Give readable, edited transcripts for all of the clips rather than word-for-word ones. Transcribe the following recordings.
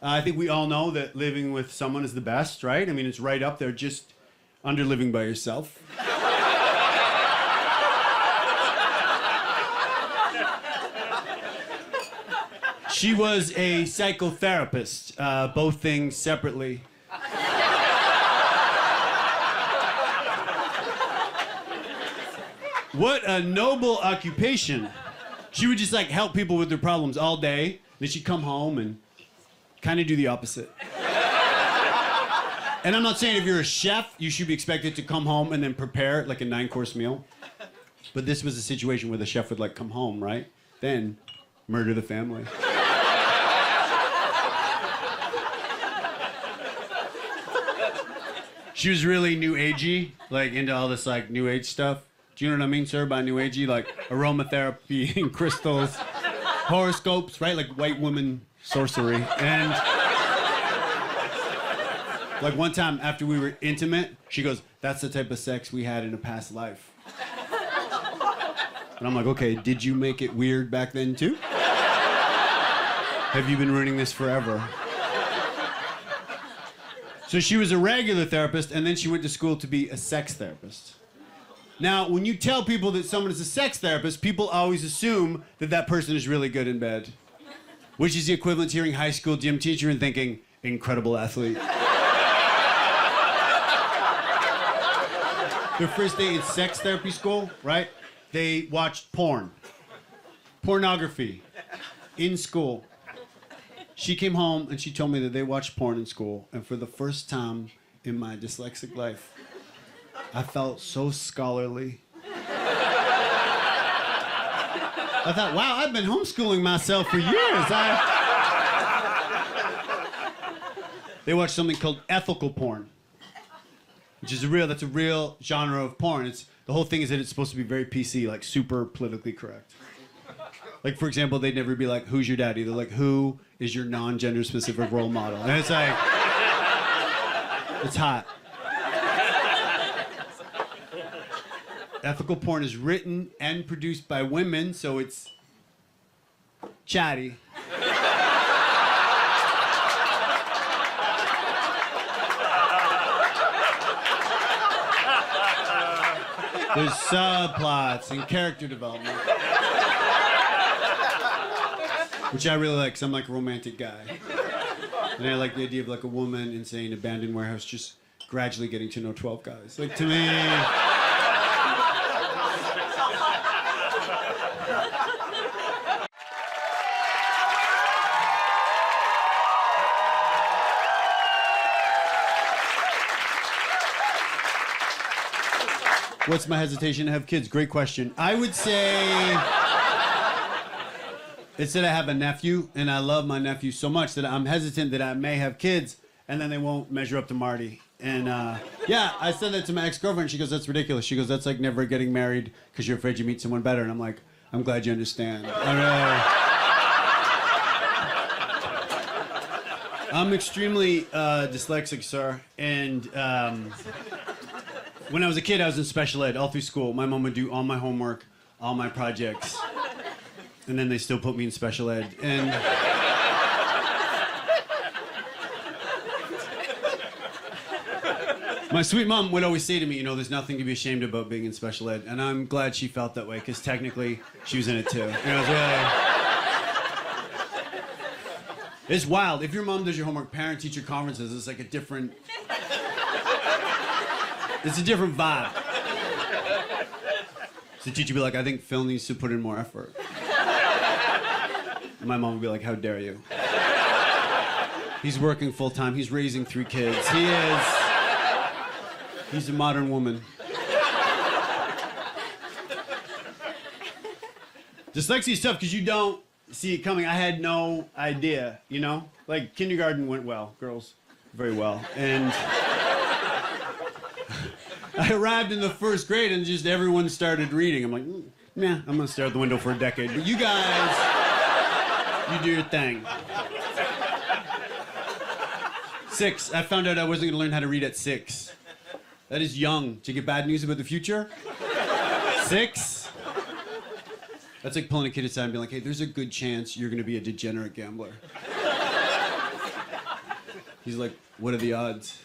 I think we all know that living with someone is the best, right? I mean, it's right up there, just under living by yourself. She was a psychotherapist, both things separately. What a noble occupation. She would just like help people with their problems all day. Then she'd come home and kind of do the opposite. And I'm not saying if you're a chef, you should be expected to come home and then prepare like a 9-course meal. But this was a situation where the chef would like come home, right? Then murder the family. She was really new agey, like into all this like new age stuff. Do you know what I mean, sir, by new agey? Like aromatherapy and crystals, horoscopes, right? Like white woman sorcery. And like one time after we were intimate, she goes, "That's the type of sex we had in a past life." And I'm like, okay, did you make it weird back then too? Have you been ruining this forever? So she was a regular therapist, and then she went to school to be a sex therapist. Now, when you tell people that someone is a sex therapist, people always assume that that person is really good in bed, which is the equivalent to hearing high school gym teacher and thinking, incredible athlete. Their first day in sex therapy school, right? They watched porn. Pornography. In school. She came home and she told me that they watched porn in school, and for the first time in my dyslexic life, I felt so scholarly. I thought, wow, I've been homeschooling myself for years. They watched something called ethical porn, which is that's a real genre of porn. The whole thing is that it's supposed to be very PC, like super politically correct. Like, for example, they'd never be like, who's your daddy? They're like, who is your non-gender specific role model? And it's like, it's hot. Ethical porn is written and produced by women, so it's chatty. There's subplots and character development. Which I really like, because I'm like a romantic guy. And I like the idea of like a woman in, say, an abandoned warehouse just gradually getting to know 12 guys. Like, to me... What's my hesitation to have kids? Great question. I would say... It's that I have a nephew, and I love my nephew so much that I'm hesitant that I may have kids, and then they won't measure up to Marty. And yeah, I said that to my ex-girlfriend. She goes, that's ridiculous. She goes, that's like never getting married because you're afraid you meet someone better. And I'm like, I'm glad you understand. I'm extremely dyslexic, sir. And when I was a kid, I was in special ed all through school. My mom would do all my homework, all my projects. And then they still put me in special ed. And my sweet mom would always say to me, you know, there's nothing to be ashamed about being in special ed. And I'm glad she felt that way, because technically she was in it too. You know, it's really... It's wild. If your mom does your homework, parent-teacher conferences, it's like a different... It's a different vibe. So the teacher would be like, I think Phil needs to put in more effort. And my mom would be like, how dare you? He's working full-time. He's raising 3 kids. He's a modern woman. Dyslexia is tough because you don't see it coming. I had no idea, you know? Like, kindergarten went well, girls, very well. And I arrived in the 1st grade and just everyone started reading. I'm like, nah, I'm gonna stare out the window for a decade. But you guys, you do your thing. 6, I found out I wasn't gonna learn how to read at 6. That is young to get bad news about the future. 6? That's like pulling a kid aside and being like, hey, there's a good chance you're gonna be a degenerate gambler. He's like, what are the odds?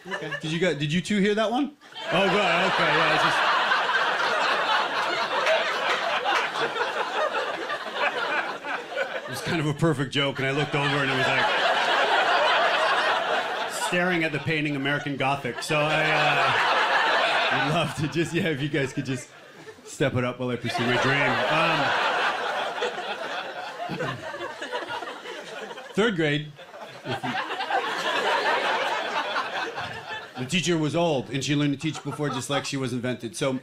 Okay. Did you two hear that one? Oh, good. Okay, yeah. It was kind of a perfect joke, and I looked over, and it was like staring at the painting American Gothic. So I'd love to just, if you guys could just step it up while I pursue my dream. Third grade. The teacher was old, and she learned to teach before dyslexia was invented. So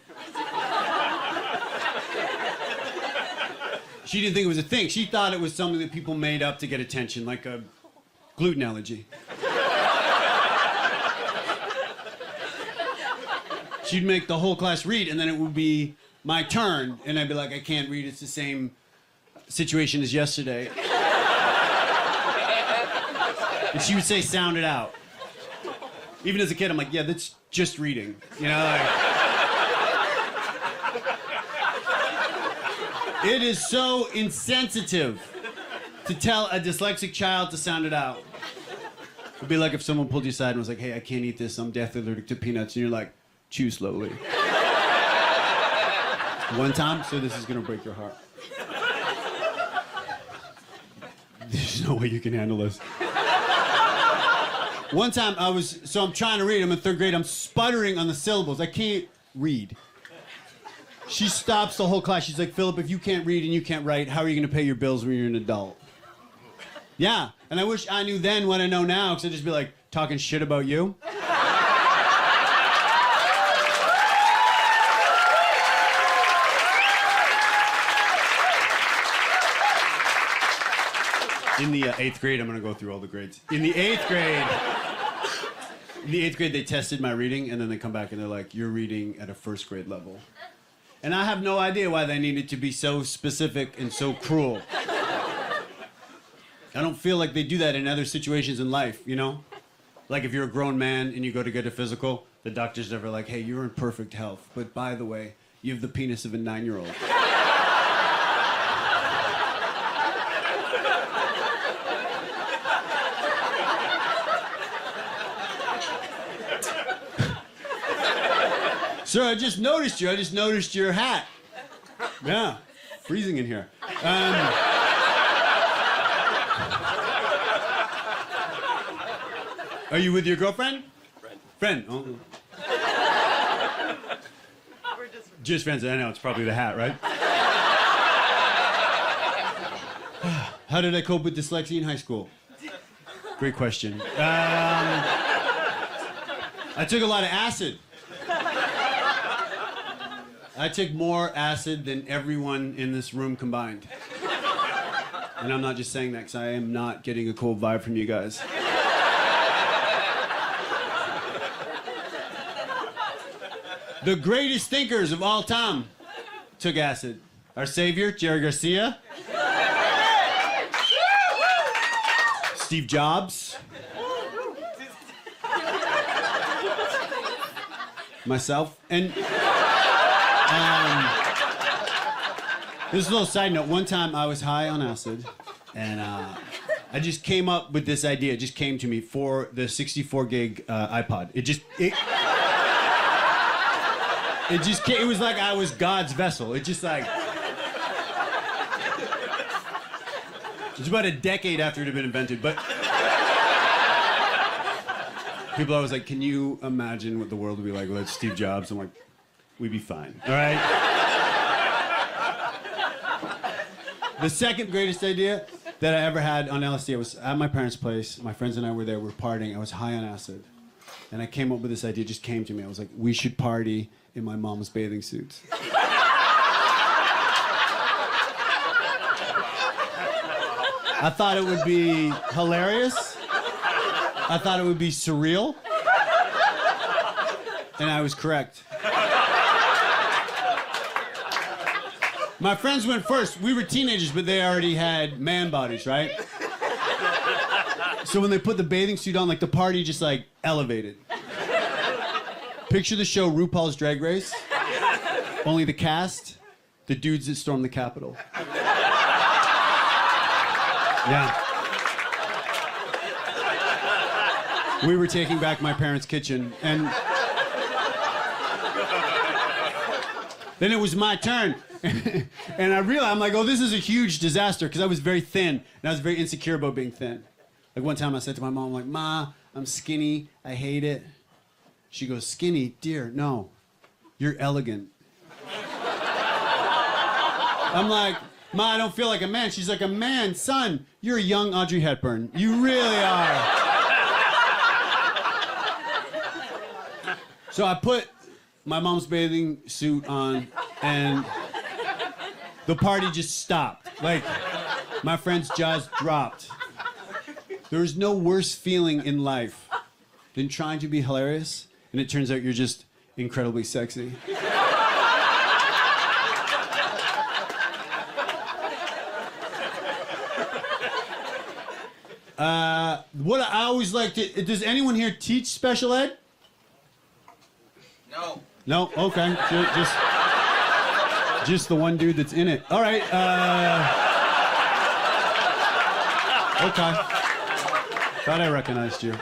she didn't think it was a thing. She thought it was something that people made up to get attention, like a gluten allergy. She'd make the whole class read, and then it would be my turn, and I'd be like, I can't read. It's the same situation as yesterday. And she would say, sound it out. Even as a kid, I'm like, yeah, that's just reading. You know, like... It is so insensitive to tell a dyslexic child to sound it out. It'd be like if someone pulled you aside and was like, hey, I can't eat this, I'm deathly allergic to peanuts. And you're like, chew slowly. One time, so this is gonna break your heart. There's no way you can handle this. One time I'm trying to read, I'm in third grade, I'm sputtering on the syllables. I can't read. She stops the whole class. She's like, Philip, if you can't read and you can't write, how are you gonna pay your bills when you're an adult? Yeah, and I wish I knew then what I know now, because I'd just be like, talking shit about you. In the 8th grade, I'm gonna go through all the grades. In the 8th grade, they tested my reading, and then they come back and they're like, you're reading at a 1st grade level. And I have no idea why they needed to be so specific and so cruel. I don't feel like they do that in other situations in life, you know? Like if you're a grown man and you go to get a physical, the doctor's never like, hey, you're in perfect health, but by the way, you have the penis of a 9-year-old. Sir, I just noticed you. I just noticed your hat. Yeah, freezing in here. Are you with your girlfriend? Friend. Oh. We're just friends. I know, it's probably the hat, right? How did I cope with dyslexia in high school? Great question. I took a lot of acid. I took more acid than everyone in this room combined. And I'm not just saying that because I am not getting a cold vibe from you guys. The greatest thinkers of all time took acid. Our savior, Jerry Garcia. Steve Jobs. Myself. And... this is a little side note. One time I was high on acid, and I just came up with this idea. It just came to me for the 64 gig iPod. It was like I was God's vessel. It was about a decade after it had been invented, but people always like, can you imagine what the world would be like without Steve Jobs? I'm like, we'd be fine, all right? The second greatest idea that I ever had on LSD, I was at my parents' place. My friends and I were there, we were partying. I was high on acid. And I came up with this idea, it just came to me. I was like, we should party in my mom's bathing suits. I thought it would be hilarious. I thought it would be surreal. And I was correct. My friends went first. We were teenagers, but they already had man bodies, right? So when they put the bathing suit on, like the party just like elevated. Picture the show RuPaul's Drag Race. Only the cast, the dudes that stormed the Capitol. Yeah. We were taking back my parents' kitchen, and then it was my turn. And I realized, I'm like, oh, this is a huge disaster, because I was very thin, and I was very insecure about being thin. Like one time I said to my mom, I'm like, Ma, I'm skinny, I hate it. She goes, skinny? Dear, no, you're elegant. I'm like, Ma, I don't feel like a man. She's like, a man, son, you're a young Audrey Hepburn. You really are. So I put my mom's bathing suit on, and the party just stopped. Like, my friend's jaws dropped. There is no worse feeling in life than trying to be hilarious, and it turns out you're just incredibly sexy. What I always like to... Does anyone here teach special ed? No. No? Okay. Just the one dude that's in it. All right. Okay. Thought I recognized you.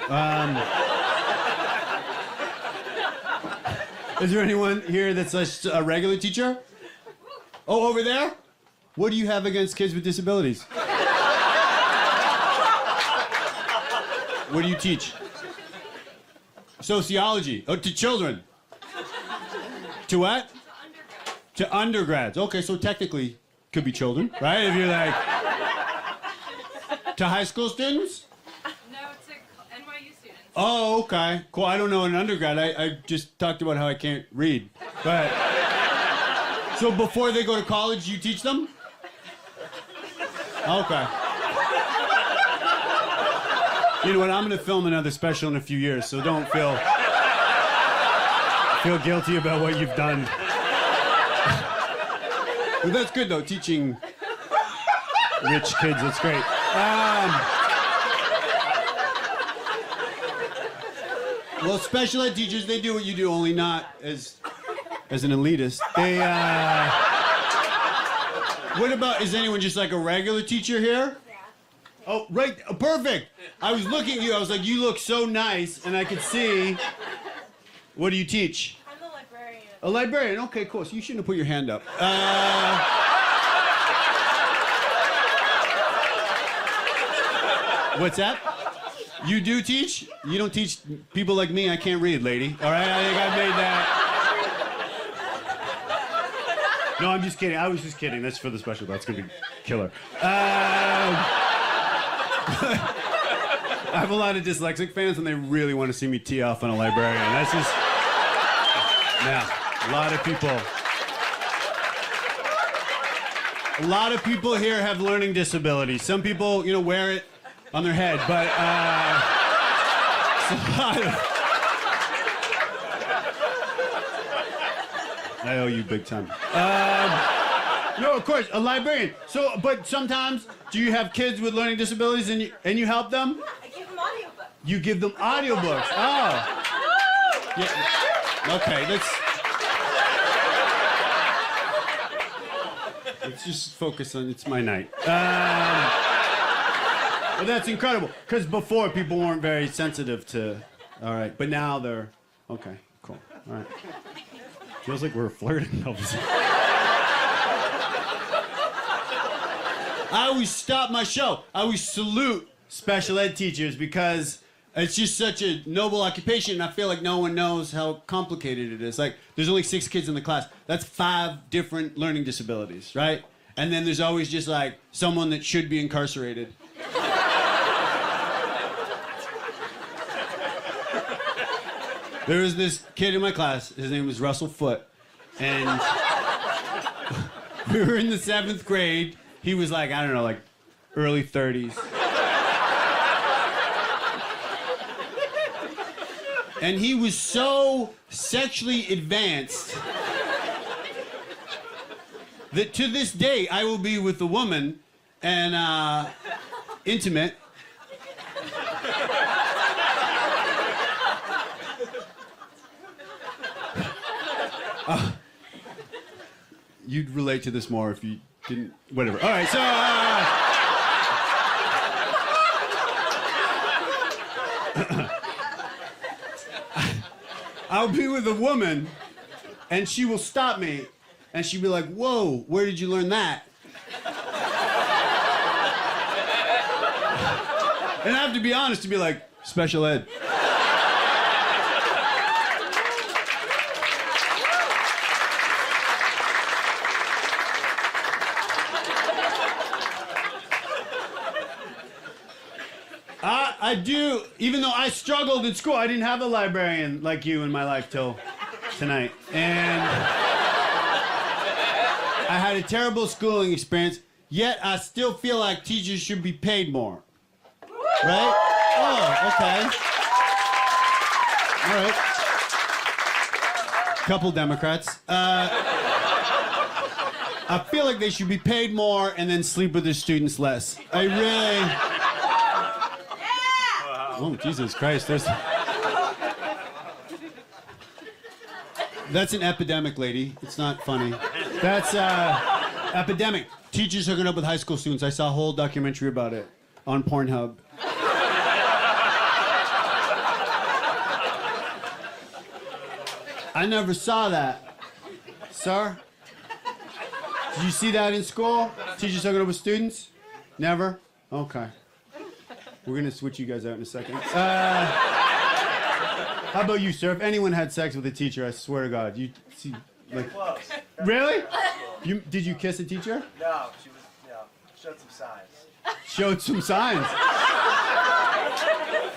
Is there anyone here that's a regular teacher? Oh, over there? What do you have against kids with disabilities? What do you teach? Sociology. Oh, to children. To what? To undergrads. Okay, so technically could be children, right? If you're like... To high school students? No, to NYU students. Oh, okay. Cool. I don't know an undergrad. I just talked about how I can't read. But... So before they go to college, you teach them? Okay. You know what? I'm going to film another special in a few years, so don't feel guilty about what you've done. Well, that's good, though, teaching rich kids. That's great. Well, special ed teachers, they do what you do, only not as an elitist. They, What about, is anyone just like a regular teacher here? Oh, right, perfect. I was looking at you, I was like, you look so nice, and I could see. What do you teach? I'm a librarian. A librarian, okay, cool. So you shouldn't have put your hand up. What's that? You do teach? You don't teach people like me, I can't read, lady. All right, I think I made that. No, I'm just kidding. I was just kidding. That's for the special. That's gonna be killer. I have a lot of dyslexic fans, and they really want to see me tee off on a librarian. That's just... Yeah, a lot of people here have learning disabilities. Some people, wear it on their head, but it's a lot of... I owe you big time. No, of course, a librarian. So, but sometimes, do you have kids with learning disabilities and you help them? I give them audiobooks. You give them audiobooks. Oh. Yeah. Okay, let's just focus on, it's my night. Well, that's incredible, because before people weren't very sensitive to, all right, but now they're, okay, cool, all right. Feels like we're flirting. I always stop my show. I always salute special ed teachers because it's just such a noble occupation, and I feel like no one knows how complicated it is. Like, there's only 6 kids in the class. That's 5 different learning disabilities, right? And then there's always just like someone that should be incarcerated. There was this kid in my class, his name was Russell Foote, and we were in the 7th grade. He was like, I don't know, like early 30s. And he was so sexually advanced that to this day I will be with a woman and intimate. You'd relate to this more if you didn't. Whatever. All right, so. I'll be with a woman, and she will stop me, and she'll be like, whoa, where did you learn that? And I have to be honest to be like, special ed. I do, even though I struggled in school, I didn't have a librarian like you in my life till tonight. And I had a terrible schooling experience, yet I still feel like teachers should be paid more. Right? Oh, okay. All right. Couple Democrats. I feel like they should be paid more and then sleep with their students less. I really... Oh, Jesus Christ, That's an epidemic, lady. It's not funny. That's epidemic. Teachers hooking up with high school students. I saw a whole documentary about it on Pornhub. I never saw that. Sir? Did you see that in school? Teachers hooking up with students? Never? Okay. We're gonna switch you guys out in a second. How about you, sir? If anyone had sex with a teacher, I swear to God, you see, like, Close. Really? Did you kiss a teacher? No, she was, showed some signs. Showed some signs.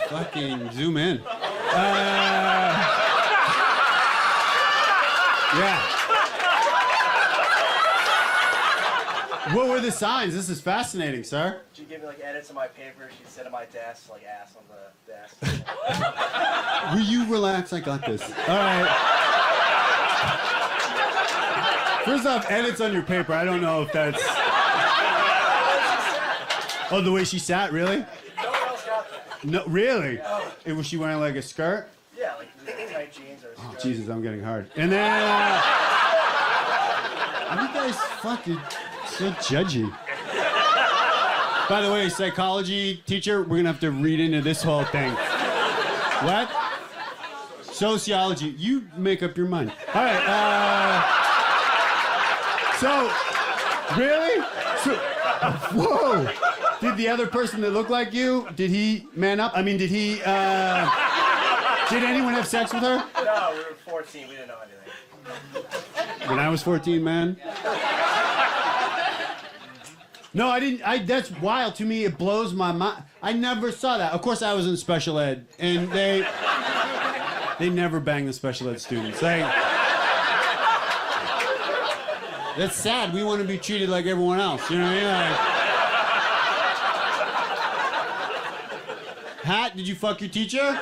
Fucking zoom in. Yeah. What were the signs? This is fascinating, sir. She'd give me like edits on my paper. She'd sit at my desk, like ass on the desk. Will you relax? I got this. All right. First off, edits on your paper. I don't know if that's... Oh, the way she sat, really? No one else got that. No, really? Was she wearing like a skirt? Yeah, like tight jeans or a skirt. Oh, Jesus, I'm getting hard. And then... you guys fucking so judgy. By the way, psychology teacher, we're gonna have to read into this whole thing. What? Sociology. You make up your mind. All right. So, really? So, whoa. Did the other person that looked like you, did he man up? I mean, did he, did anyone have sex with her? No, we were 14. We didn't know anything. When I was 14, man. No, I didn't. That's wild to me. It blows my mind. I never saw that. Of course, I was in special ed, and they never bang the special ed students. That's sad. We want to be treated like everyone else. You know what I mean? Hat, did you fuck your teacher?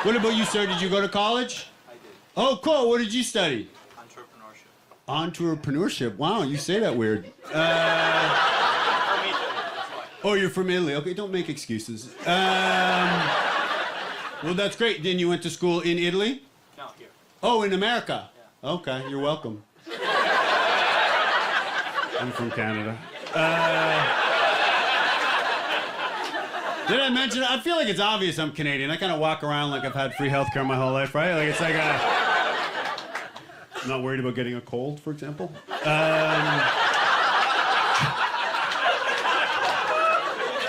What about you, sir? Did you go to college? I did. Oh, cool. What did you study? Entrepreneurship. Entrepreneurship. Wow, you say that weird. Oh, you're from Italy. Okay, don't make excuses. Well, that's great. Then you went to school in Italy? No, here. Oh, in America? Yeah. Okay, you're welcome. I'm from Canada. Did I mention it? I feel like it's obvious I'm Canadian. I kind of walk around like I've had free healthcare my whole life, right? Like it's like I'm not worried about getting a cold, for example. Does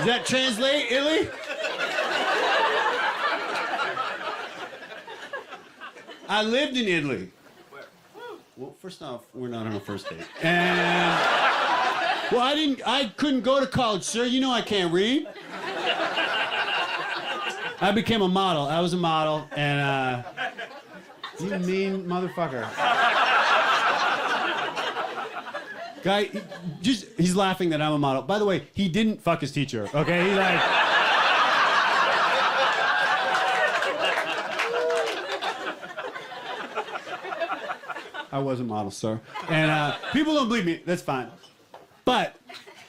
that translate, Italy? I lived in Italy. Where? Well, first off, we're not on a first date. And well, I couldn't go to college, sir. You know I can't read. I became a model. I was a model, and you mean motherfucker. Guy, he's laughing that I'm a model. By the way, he didn't fuck his teacher, okay? He's like... I was a model, sir. And people don't believe me. That's fine. But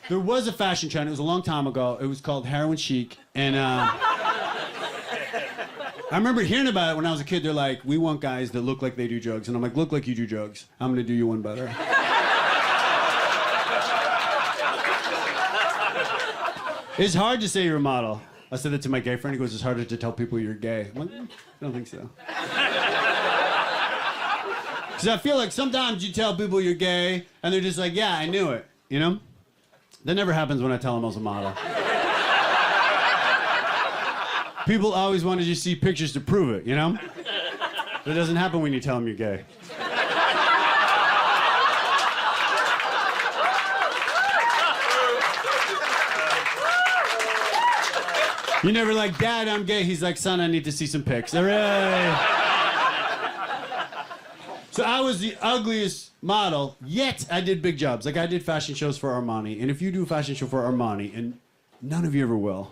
there was a fashion trend. It was a long time ago. It was called heroin chic. And I remember hearing about it when I was a kid. They're like, we want guys that look like they do drugs. And I'm like, look like you do drugs. I'm going to do you one better. It's hard to say you're a model. I said that to my gay friend. He goes, it's harder to tell people you're gay. I'm like, I don't think so. Because I feel like sometimes you tell people you're gay, and they're just like, yeah, I knew it, you know? That never happens when I tell them I was a model. People always want to just see pictures to prove it, you know? That doesn't happen when you tell them you're gay. You're never like, Dad, I'm gay. He's like, son, I need to see some pics. Hooray. So I was the ugliest model, yet I did big jobs. Like I did fashion shows for Armani. And if you do a fashion show for Armani, and none of you ever will.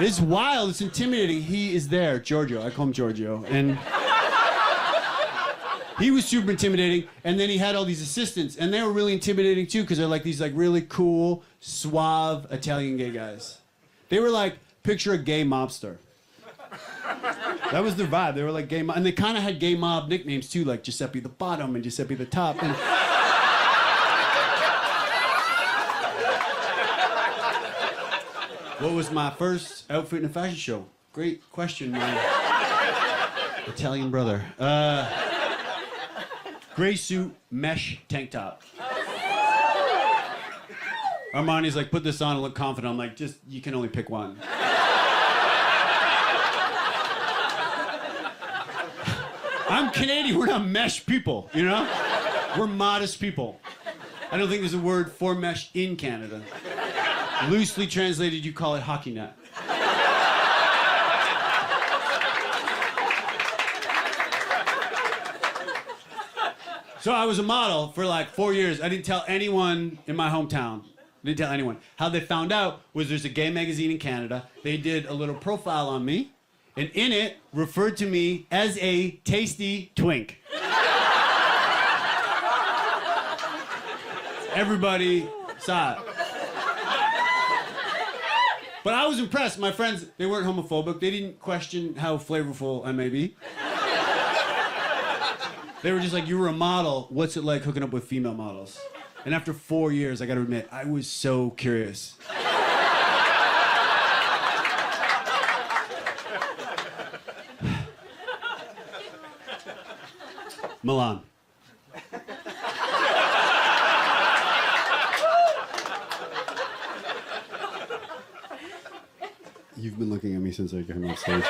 It's wild, it's intimidating. He is there, Giorgio. I call him Giorgio. And he was super intimidating, and then he had all these assistants, and they were really intimidating too, because they're like these like really cool, suave Italian gay guys. They were like, picture a gay mobster. That was their vibe. They were like gay mob, and they kind of had gay mob nicknames too, like Giuseppe the Bottom and Giuseppe the Top. And what was my first outfit in a fashion show? Great question, my Italian brother. Gray suit, mesh tank top. Armani's like, put this on and look confident. I'm like, just, you can only pick one. I'm Canadian, we're not mesh people, you know? We're modest people. I don't think there's a word for mesh in Canada. Loosely translated, you call it hockey net. So I was a model for like 4 years. I didn't tell anyone in my hometown. I didn't tell anyone. How they found out was there's a gay magazine in Canada. They did a little profile on me, and in it referred to me as a tasty twink. Everybody saw it. But I was impressed. My friends, they weren't homophobic. They didn't question how flavorful I may be. They were just like, you were a model. What's it like hooking up with female models? And after 4 years, I gotta admit, I was so curious. Milan. You've been looking at me since I came on stage.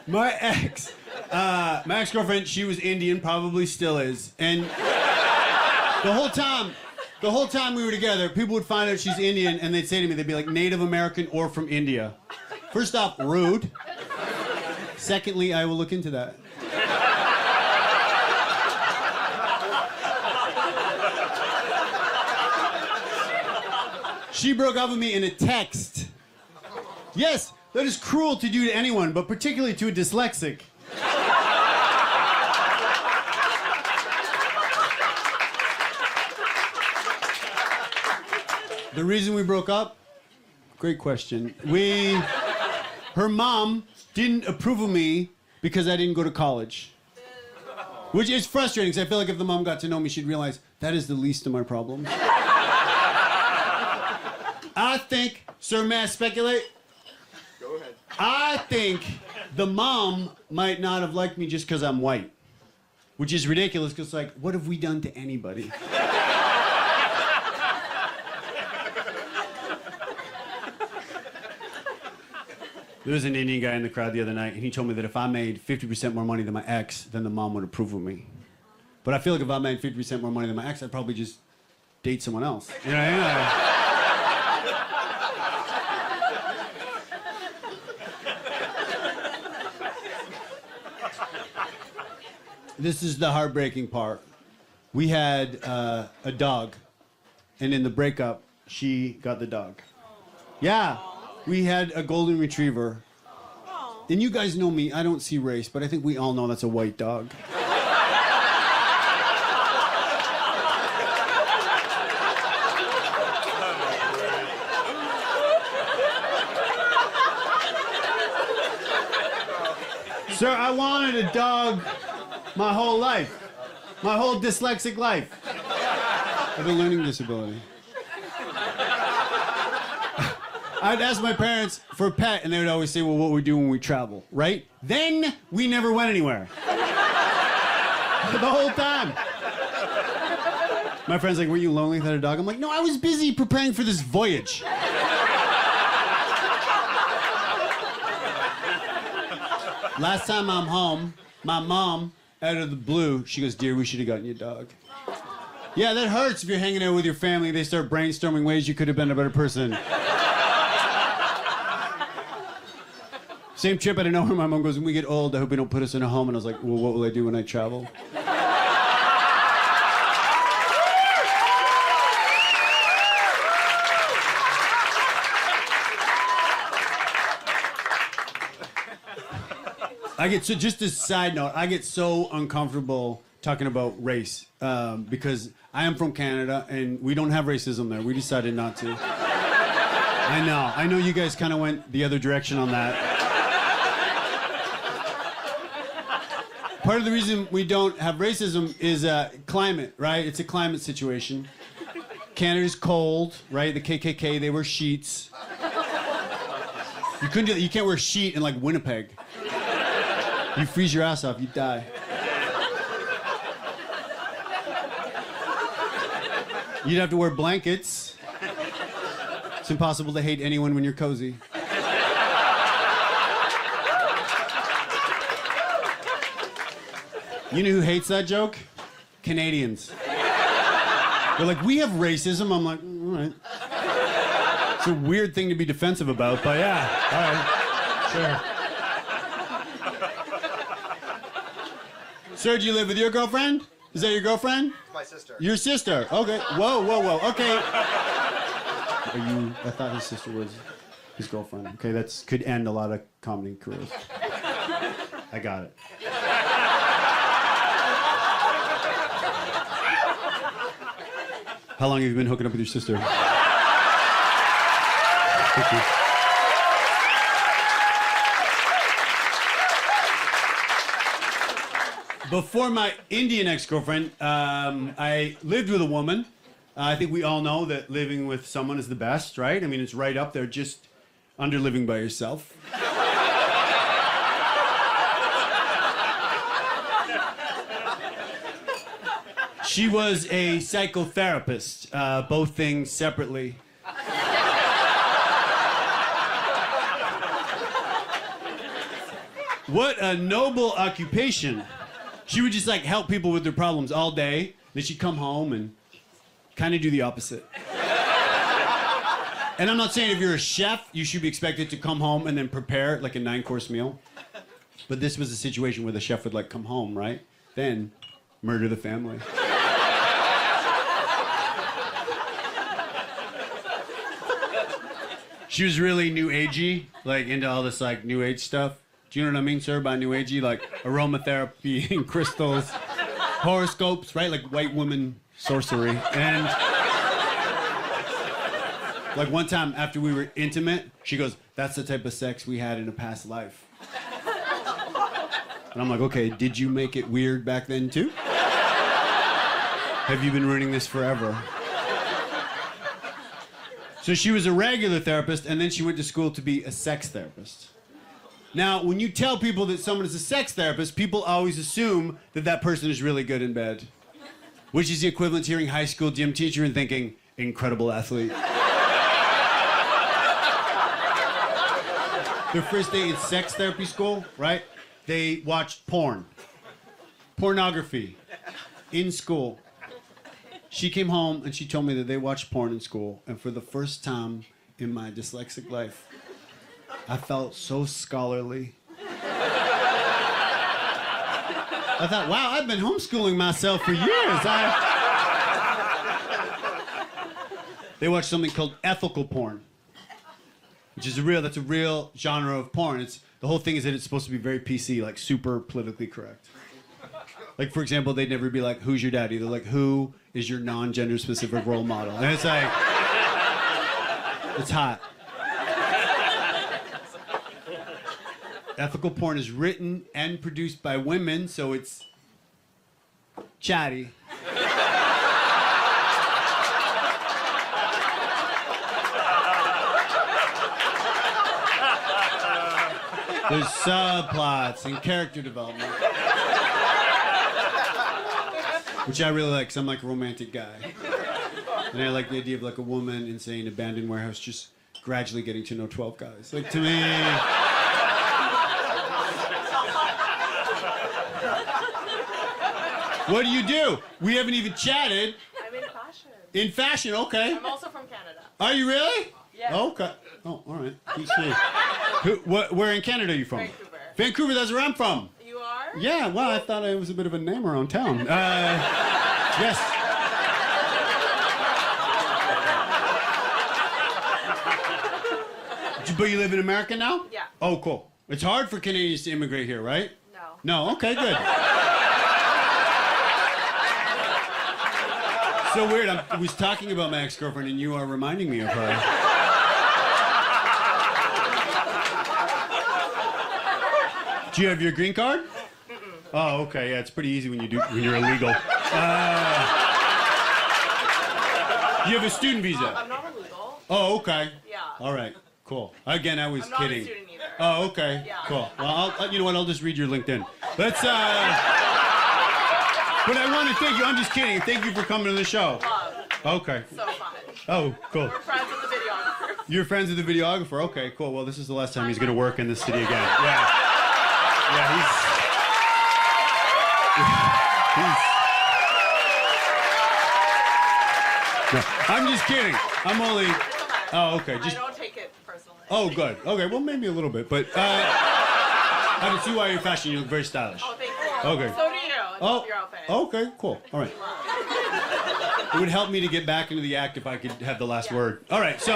My ex-girlfriend, she was Indian, probably still is, and the whole time we were together, people would find out she's Indian, and they'd say to me, they'd be like, Native American or from India. First off, rude. Secondly, I will look into that. She broke up with me in a text. Yes, that is cruel to do to anyone, but particularly to a dyslexic. The reason we broke up? Great question. Her mom didn't approve of me because I didn't go to college. Which is frustrating, because I feel like if the mom got to know me, she'd realize that is the least of my problems. I think, sir, may I speculate? Go ahead. I think the mom might not have liked me just because I'm white. Which is ridiculous, because, like, what have we done to anybody? There was an Indian guy in the crowd the other night, and he told me that if I made 50% more money than my ex, then the mom would approve of me. But I feel like if I made 50% more money than my ex, I'd probably just date someone else. You know what I mean? This is the heartbreaking part. We had a dog, and in the breakup, she got the dog. Yeah, we had a golden retriever. And you guys know me, I don't see race, but I think we all know that's a white dog. Sir, I wanted a dog my whole life. My whole dyslexic life. I have a learning disability. I'd ask my parents for a pet, and they would always say, well, what we do when we travel, right? Then we never went anywhere. The whole time. My friend's like, were you lonely without a dog? I'm like, no, I was busy preparing for this voyage. Last time I'm home, my mom, out of the blue, she goes, dear, we should have gotten you a dog. Yeah, that hurts if you're hanging out with your family. They start brainstorming ways you could have been a better person. Same trip out of nowhere, my mom goes, when we get old, I hope you don't put us in a home. And I was like, well, what will I do when I travel? Just a side note, I get so uncomfortable talking about race because I am from Canada and we don't have racism there. We decided not to. I know you guys kind of went the other direction on that. Part of the reason we don't have racism is climate, right? It's a climate situation. Canada's cold, right? The KKK, they wear sheets. You couldn't do that. You can't wear a sheet in like Winnipeg. You freeze your ass off, you die. You'd have to wear blankets. It's impossible to hate anyone when you're cozy. You know who hates that joke? Canadians. They're like, we have racism. I'm like, all right. It's a weird thing to be defensive about, but yeah, all right, sure. Sir, do you live with your girlfriend? Is that your girlfriend? My sister. Your sister. Okay. Whoa. Okay. I thought his sister was his girlfriend. Okay, that could end a lot of comedy careers. I got it. How long have you been hooking up with your sister? Thank you. Before my Indian ex-girlfriend, I lived with a woman. I think we all know that living with someone is the best, right? I mean, it's right up there, just under living by yourself. She was a psychotherapist, both things separately. What a noble occupation. She would just like help people with their problems all day. Then she'd come home and kind of do the opposite. And I'm not saying if you're a chef, you should be expected to come home and then prepare like a 9-course meal. But this was a situation where the chef would like come home, right? Then murder the family. She was really new agey, like into all this like new age stuff. Do you know what I mean, sir, by new agey? Like aromatherapy and crystals, horoscopes, right? Like white woman sorcery. And like one time after we were intimate, she goes, that's the type of sex we had in a past life. And I'm like, okay, did you make it weird back then too? Have you been running this forever? So she was a regular therapist, and then she went to school to be a sex therapist. Now, when you tell people that someone is a sex therapist, people always assume that that person is really good in bed, which is the equivalent to hearing high school gym teacher and thinking, incredible athlete. Their first day at sex therapy school, right? They watched porn. Pornography. In school. She came home and she told me that they watched porn in school, and for the first time in my dyslexic life, I felt so scholarly. I thought, wow, I've been homeschooling myself for years. They watched something called ethical porn, which is that's a real genre of porn. The whole thing is that it's supposed to be very PC, like super politically correct. Like, for example, they'd never be like, who's your daddy? They're like, who is your non-gender specific role model? And it's like, it's hot. Ethical porn is written and produced by women, so it's chatty. There's subplots and character development. Which I really like, because I'm like a romantic guy. And I like the idea of like a woman in, say, an abandoned warehouse just gradually getting to know 12 guys. Like, to me... What do you do? We haven't even chatted. I'm in fashion. In fashion, okay. I'm also from Canada. Are you really? Yeah. Okay. Oh, all right. You see. Where in Canada are you from? Vancouver. Vancouver, that's where I'm from. You are? Yeah, well, I thought I was a bit of a name around town. Yes. But you live in America now? Yeah. Oh, cool. It's hard for Canadians to immigrate here, right? No. No, okay, good. So weird, I was talking about my ex-girlfriend and you are reminding me of her. Do you have your green card? Oh, okay, yeah, it's pretty easy when you're illegal. You have a student visa? I'm not illegal. Oh, okay. Yeah. All right, cool. Again, I was I'm not kidding. a student either. Oh, okay. Yeah. Cool. Well, you know what? I'll just read your LinkedIn. Let's. But I want to thank you. I'm just kidding. Thank you for coming to the show. Love. Okay. So fun. Oh, cool. We're friends with the videographer. You're friends with the videographer. Okay, cool. Well, this is the last time he's going to work in this city again. Yeah. Yeah, he's. No, I'm just kidding. I'm only. Oh, okay. I Just. don't take it personally. Oh, good. Okay, well, maybe a little bit, but I can see why you're fashion. You look very stylish. Oh, thank you. Okay. So do you. I Oh, love your outfit. okay, cool. All right. It would help me to get back into the act if I could have the last word. All right, so,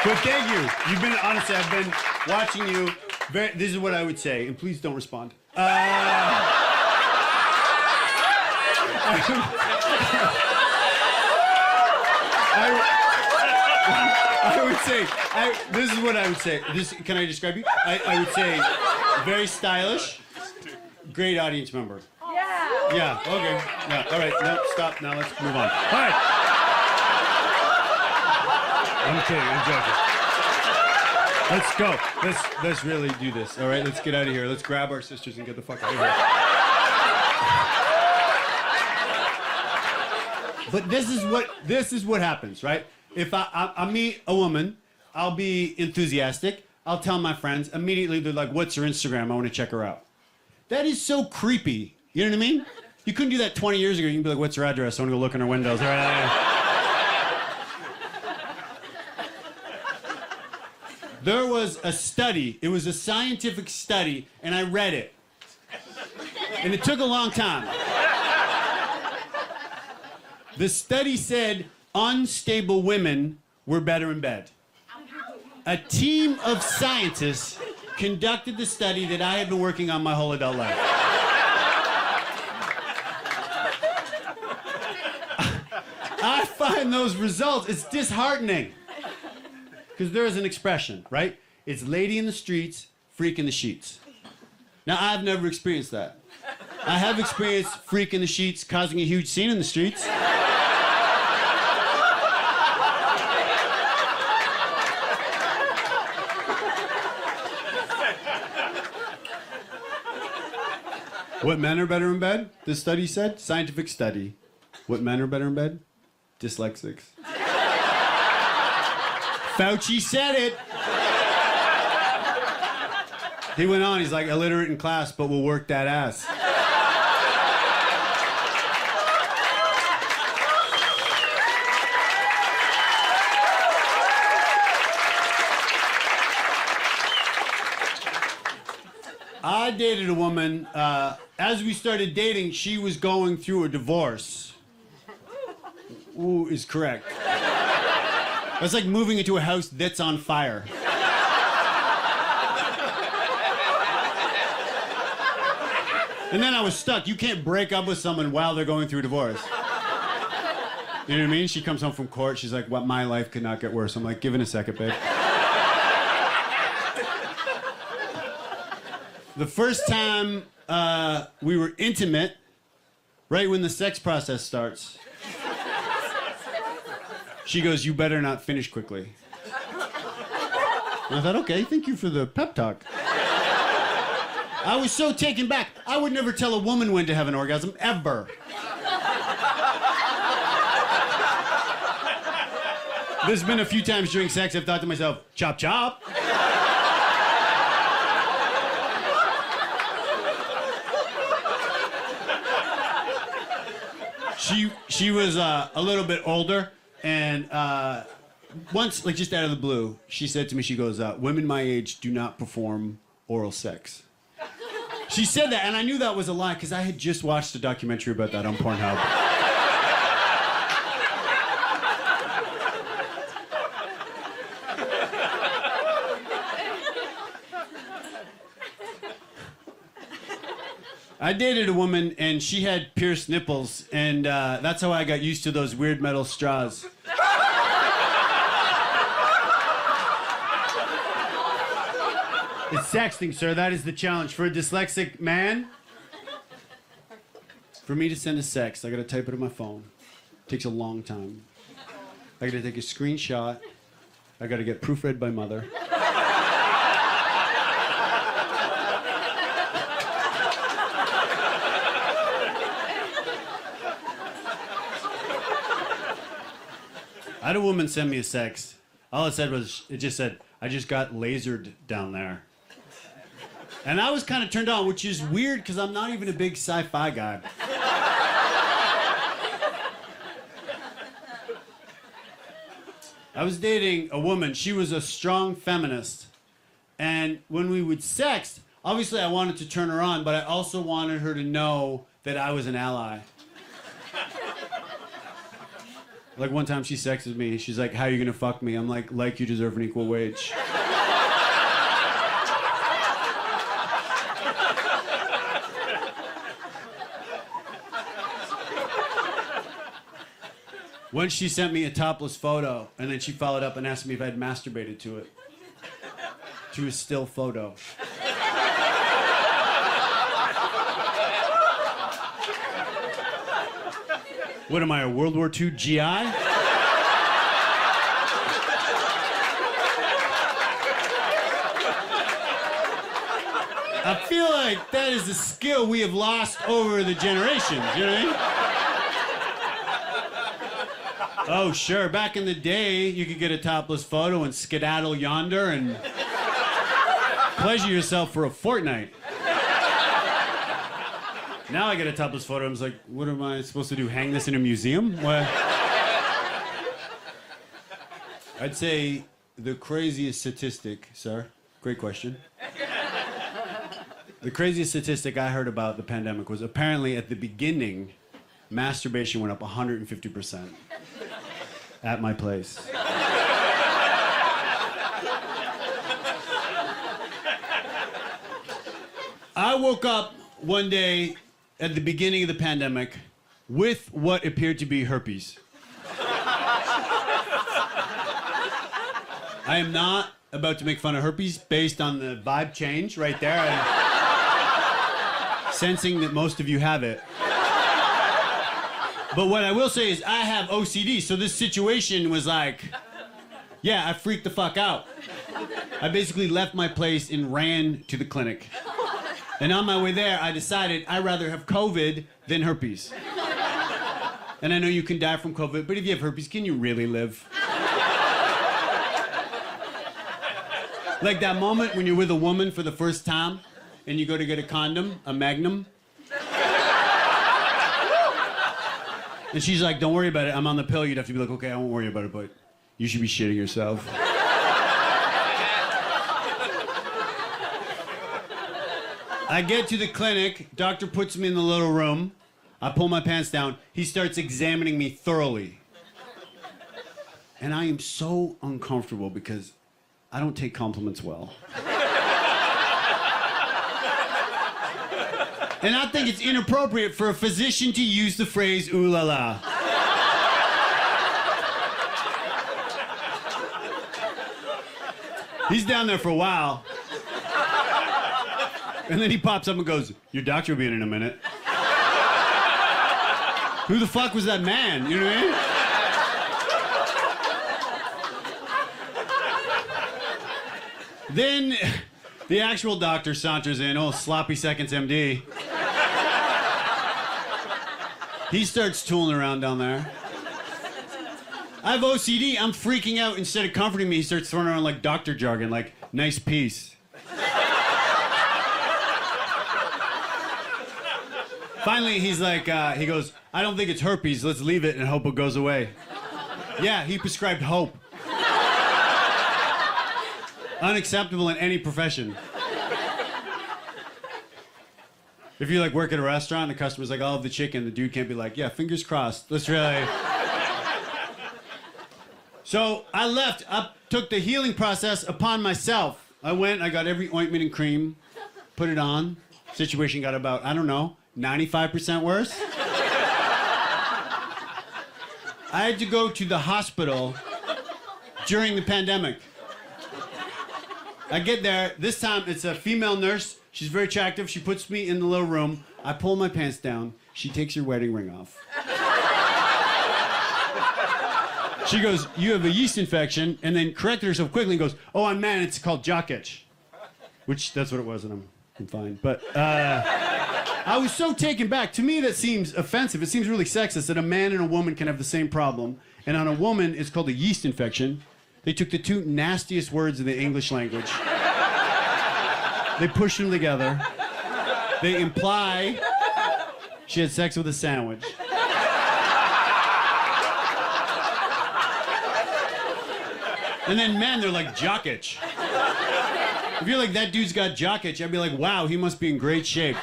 But thank you. You've been, honestly, I've been watching you. This is what I would say, and please don't respond. I would say, this is what I would say. Can I describe you? I would say very stylish, great audience member. Yeah. Yeah, okay. Yeah, all right, no, stop. Now let's move on. All right. I'm kidding, I'm joking. Let's go. Let's really do this. All right, let's get out of here. Let's grab our sisters and get the fuck out of here. But this is what happens, right? If I meet a woman, I'll be enthusiastic. I'll tell my friends. Immediately, they're like, what's her Instagram? I want to check her out. That is so creepy. You know what I mean? You couldn't do that 20 years ago. You can be like, what's her address? I want to go look in her windows. All right. There was a study. It was a scientific study, and I read it. And it took a long time. The study said unstable women were better in bed. A team of scientists conducted the study that I had been working on my whole adult life. I find those results, it's disheartening. Because there is an expression, right? It's lady in the streets, freak in the sheets. Now, I've never experienced that. I have experienced freak in the sheets causing a huge scene in the streets. What men are better in bed? This study said, scientific study. What men are better in bed? Dyslexics. Fauci said it. He went on, he's like, illiterate in class, but we'll work that ass. I dated a woman, as we started dating, she was going through a divorce. Ooh is correct. That's like moving into a house that's on fire. And then I was stuck. You can't break up with someone while they're going through a divorce. You know what I mean? She comes home from court. She's like, "What? My life could not get worse." I'm like, "Give it a second, babe." The first time we were intimate, right when the sex process starts, she goes, "You better not finish quickly." And I thought, okay, thank you for the pep talk. I was so taken back. I would never tell a woman when to have an orgasm, ever. There's been a few times during sex I've thought to myself, chop chop. She was a little bit older, and once, like just out of the blue, she said to me, she goes, "Women my age do not perform oral sex." She said that, and I knew that was a lie because I had just watched a documentary about that on Pornhub. I dated a woman, and she had pierced nipples, and that's how I got used to those weird metal straws. It's sexting, sir. That is the challenge. For a dyslexic man, for me to send a sext, I gotta type it on my phone. It takes a long time. I gotta take a screenshot. I gotta get proofread by mother. I had a woman send me a sext. All it said was, it just said, "I just got lasered down there." And I was kind of turned on, which is weird because I'm not even a big sci-fi guy. I was dating a woman. She was a strong feminist. And when we would sext, obviously I wanted to turn her on, but I also wanted her to know that I was an ally. Like one time she sexted me. She's like, "How are you gonna fuck me?" I'm like you deserve an equal wage. Once she sent me a topless photo, and then she followed up and asked me if I'd masturbated to it. To a still photo. What am I, a World War II GI? I feel like that is a skill we have lost over the generations, you know what I mean? Oh, sure, back in the day, you could get a topless photo and skedaddle yonder and pleasure yourself for a fortnight. Now I get a topless photo, I'm just like, what am I supposed to do, hang this in a museum? What? I'd say the craziest statistic, sir, great question. The craziest statistic I heard about the pandemic was apparently at the beginning, masturbation went up 150% at my place. I woke up one day at the beginning of the pandemic with what appeared to be herpes. I am not about to make fun of herpes based on the vibe change right there. I'm sensing that most of you have it. But what I will say is I have OCD, so this situation was like, yeah, I freaked the fuck out. I basically left my place and ran to the clinic. And on my way there, I decided I'd rather have COVID than herpes. And I know you can die from COVID, but if you have herpes, can you really live? Like that moment when you're with a woman for the first time and you go to get a condom, a Magnum. And she's like, "Don't worry about it, I'm on the pill." You'd have to be like, "Okay, I won't worry about it, but you should be shitting yourself." I get to the clinic, doctor puts me in the little room, I pull my pants down, he starts examining me thoroughly. And I am so uncomfortable because I don't take compliments well. And I think it's inappropriate for a physician to use the phrase "ooh la la." He's down there for a while. And then he pops up and goes, your doctor will be in a minute. Who the fuck was that man? You know what I mean? Then the actual doctor saunters in, oh, Sloppy Seconds MD. He starts tooling around down there. I have OCD. I'm freaking out. Instead of comforting me, he starts throwing around like doctor jargon, like, nice piece. Finally, he's like, he goes, I don't think it's herpes. Let's leave it and hope it goes away. Yeah, he prescribed hope. Unacceptable in any profession. If you like work at a restaurant, the customer's like, I'll have the chicken. The dude can't be like, yeah, fingers crossed. Let's really. So I left. I took the healing process upon myself. I went, I got every ointment and cream, put it on. Situation got about, I don't know, 95% worse. I had to go to the hospital during the pandemic. I get there. This time it's a female nurse. She's very attractive. She puts me in the little room. I pull my pants down. She takes her wedding ring off. She goes, you have a yeast infection, and then corrected herself quickly and goes, oh, I'm man, it's called jock itch. Which, that's what it was, and I'm fine. But I was so taken back. To me, that seems offensive. It seems really sexist that a man and a woman can have the same problem, and on a woman, it's called a yeast infection. They took the two nastiest words in the English language. They pushed them together. They imply she had sex with a sandwich. And then men, they're like, jock itch. If you're like, that dude's got jock itch, I'd be like, wow, he must be in great shape.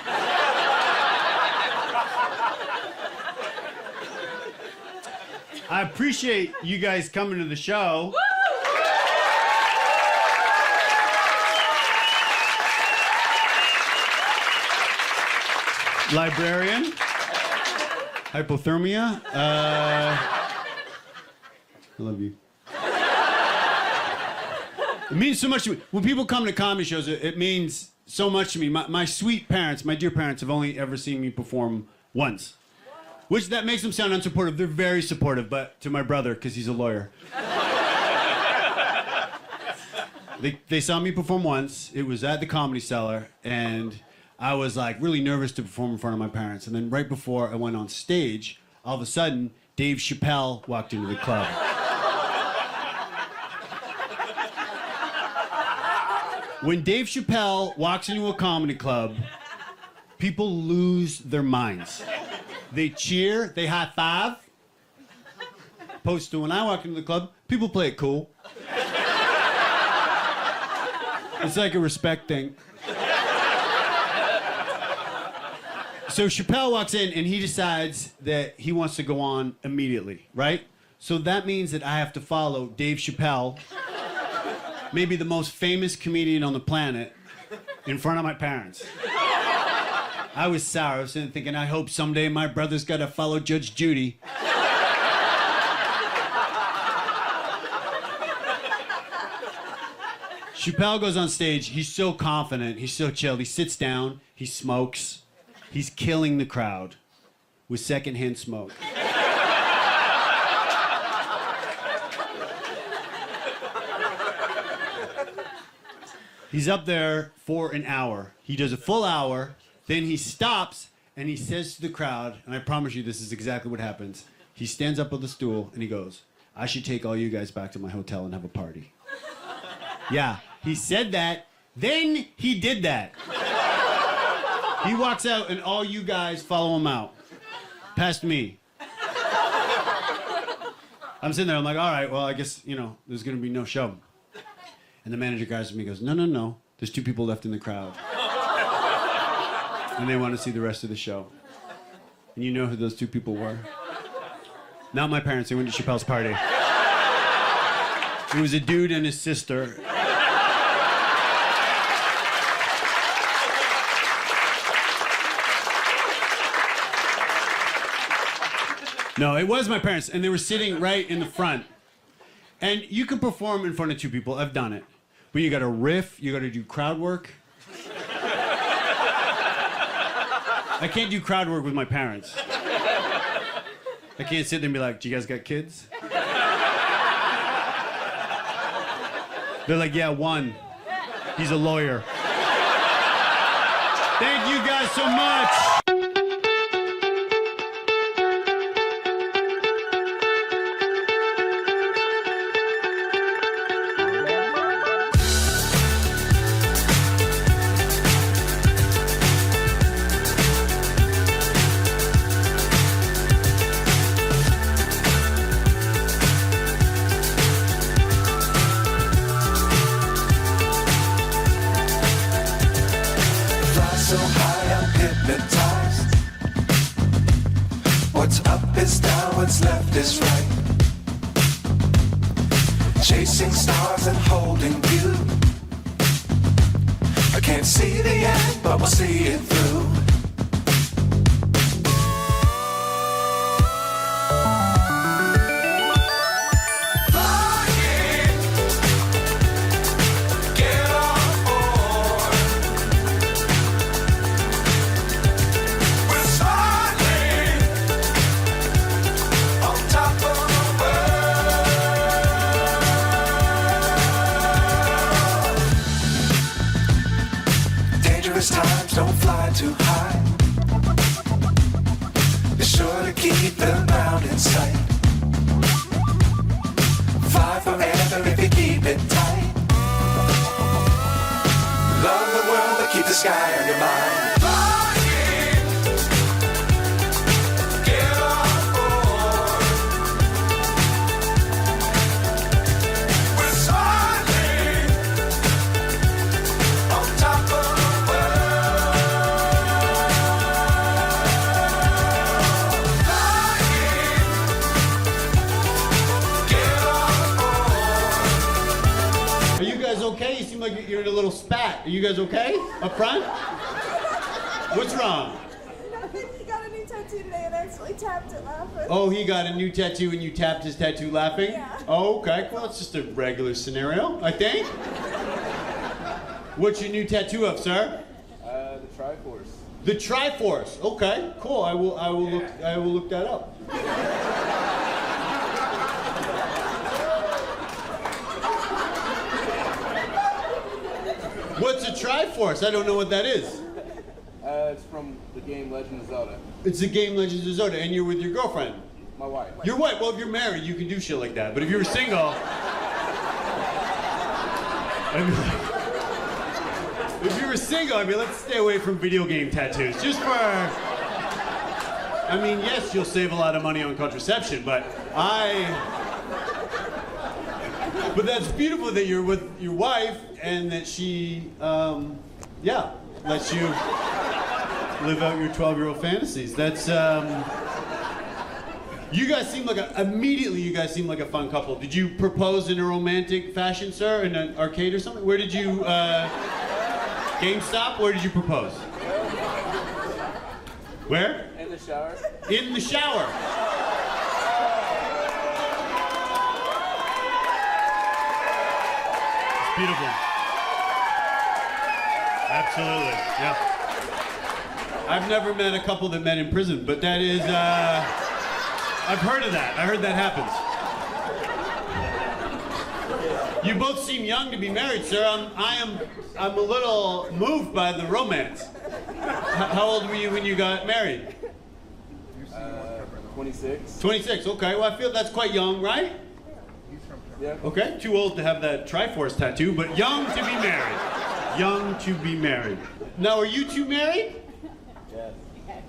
I appreciate you guys coming to the show. Librarian. Hypothermia. I love you. It means so much to me. When people come to comedy shows, it means so much to me. My sweet parents, my dear parents, have only ever seen me perform once. Which, that makes them sound unsupportive. They're very supportive, but to my brother, because he's a lawyer. They saw me perform once. It was at the Comedy Cellar, and I was like really nervous to perform in front of my parents. And then right before I went on stage, all of a sudden, Dave Chappelle walked into the club. When Dave Chappelle walks into a comedy club, people lose their minds. They cheer, they high five. Opposed to when I walk into the club, people play it cool. It's like a respect thing. So Chappelle walks in and he decides that he wants to go on immediately, right? So that means that I have to follow Dave Chappelle, maybe the most famous comedian on the planet, in front of my parents. I was sour. I was sitting thinking, I hope someday my brother's got to follow Judge Judy. Chappelle goes on stage. He's so confident. He's so chilled. He sits down. He smokes. He's killing the crowd with secondhand smoke. He's up there for an hour. He does a full hour. Then he stops and he says to the crowd, and I promise you this is exactly what happens. He stands up with a stool and he goes, I should take all you guys back to my hotel and have a party. Yeah, he said that. Then he did that. He walks out and all you guys follow him out. Past me. I'm sitting there, I'm like, all right, well, I guess, there's gonna be no show. And the manager grabs me and goes, no. There's two people left in the crowd. And they want to see the rest of the show. And you know who those two people were? Not my parents, they went to Chappelle's party. It was a dude and his sister. No, it was my parents, and they were sitting right in the front. And you can perform in front of two people. I've done it. But you gotta riff, you gotta do crowd work. I can't do crowd work with my parents. I can't sit there and be like, do you guys got kids? They're like, yeah, one. He's a lawyer. Thank you guys so much. So high I'm hypnotized. What's up is down, what's left is right. Chasing stars and holding you. I can't see the end, but we'll see it through. Times don't fly too high. Be sure to keep the ground in sight. Fly forever if you keep it tight. Love the world but keep the sky on your mind. Okay, you seem like you're in a little spat. Are you guys okay? Up front? What's wrong? Nothing. He got a new tattoo today and I actually tapped it laughing. Oh, he got a new tattoo and you tapped his tattoo laughing? Yeah. Oh, okay. Well, it's just a regular scenario, I think. What's your new tattoo of, sir? The Triforce. The Triforce. Okay, cool. I will look that up. What's a Triforce? I don't know what that is. It's from the game Legend of Zelda. It's the game Legends of Zelda, and you're with your girlfriend. My wife. Your wife. Well, if you're married, you can do shit like that. But if you were single, if you were single, I'd be let's stay away from video game tattoos. Just for, I mean, yes, you'll save a lot of money on contraception, but but that's beautiful that you're with your wife and that she, lets you live out your 12-year-old fantasies. That's, you guys seem like immediately you guys seem like a fun couple. Did you propose in a romantic fashion, sir, in an arcade or something? Where did you, GameStop? Where did you propose? Where? In the shower. In the shower. It's beautiful. Absolutely, yeah. I've never met a couple that met in prison, but that is, I've heard of that. I heard that happens. You both seem young to be married, sir. I'm a little moved by the romance. How old were you when you got married? 26. 26, okay. Well, I feel that's quite young, right? Yeah. Okay, too old to have that Triforce tattoo, but young to be married. Young to be married. Now, are you two married? Yes.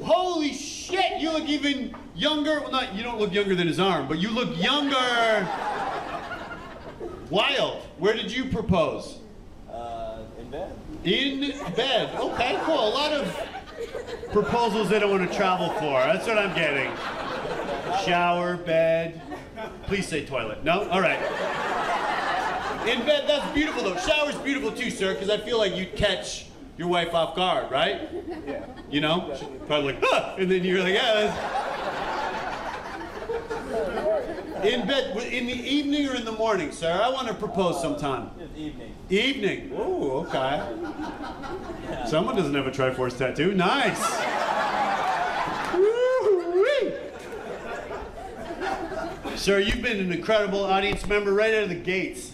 Holy shit, you look even younger. Well, you don't look younger than his arm, but you look younger. Wild. Where did you propose? In bed. In bed. Okay, cool. A lot of proposals they don't want to travel for. That's what I'm getting. Shower, bed. Please say toilet. No? All right. In bed, that's beautiful though. Shower's beautiful too, sir, because I feel like you'd catch your wife off guard, right? Yeah. You know? She's probably like, huh! And then you're like, yeah. In bed, in the evening or in the morning, sir? I want to propose sometime. Evening. Evening. Ooh, okay. Someone doesn't have a Triforce tattoo. Nice. Woo-wee. Sir, you've been an incredible audience member right out of the gates.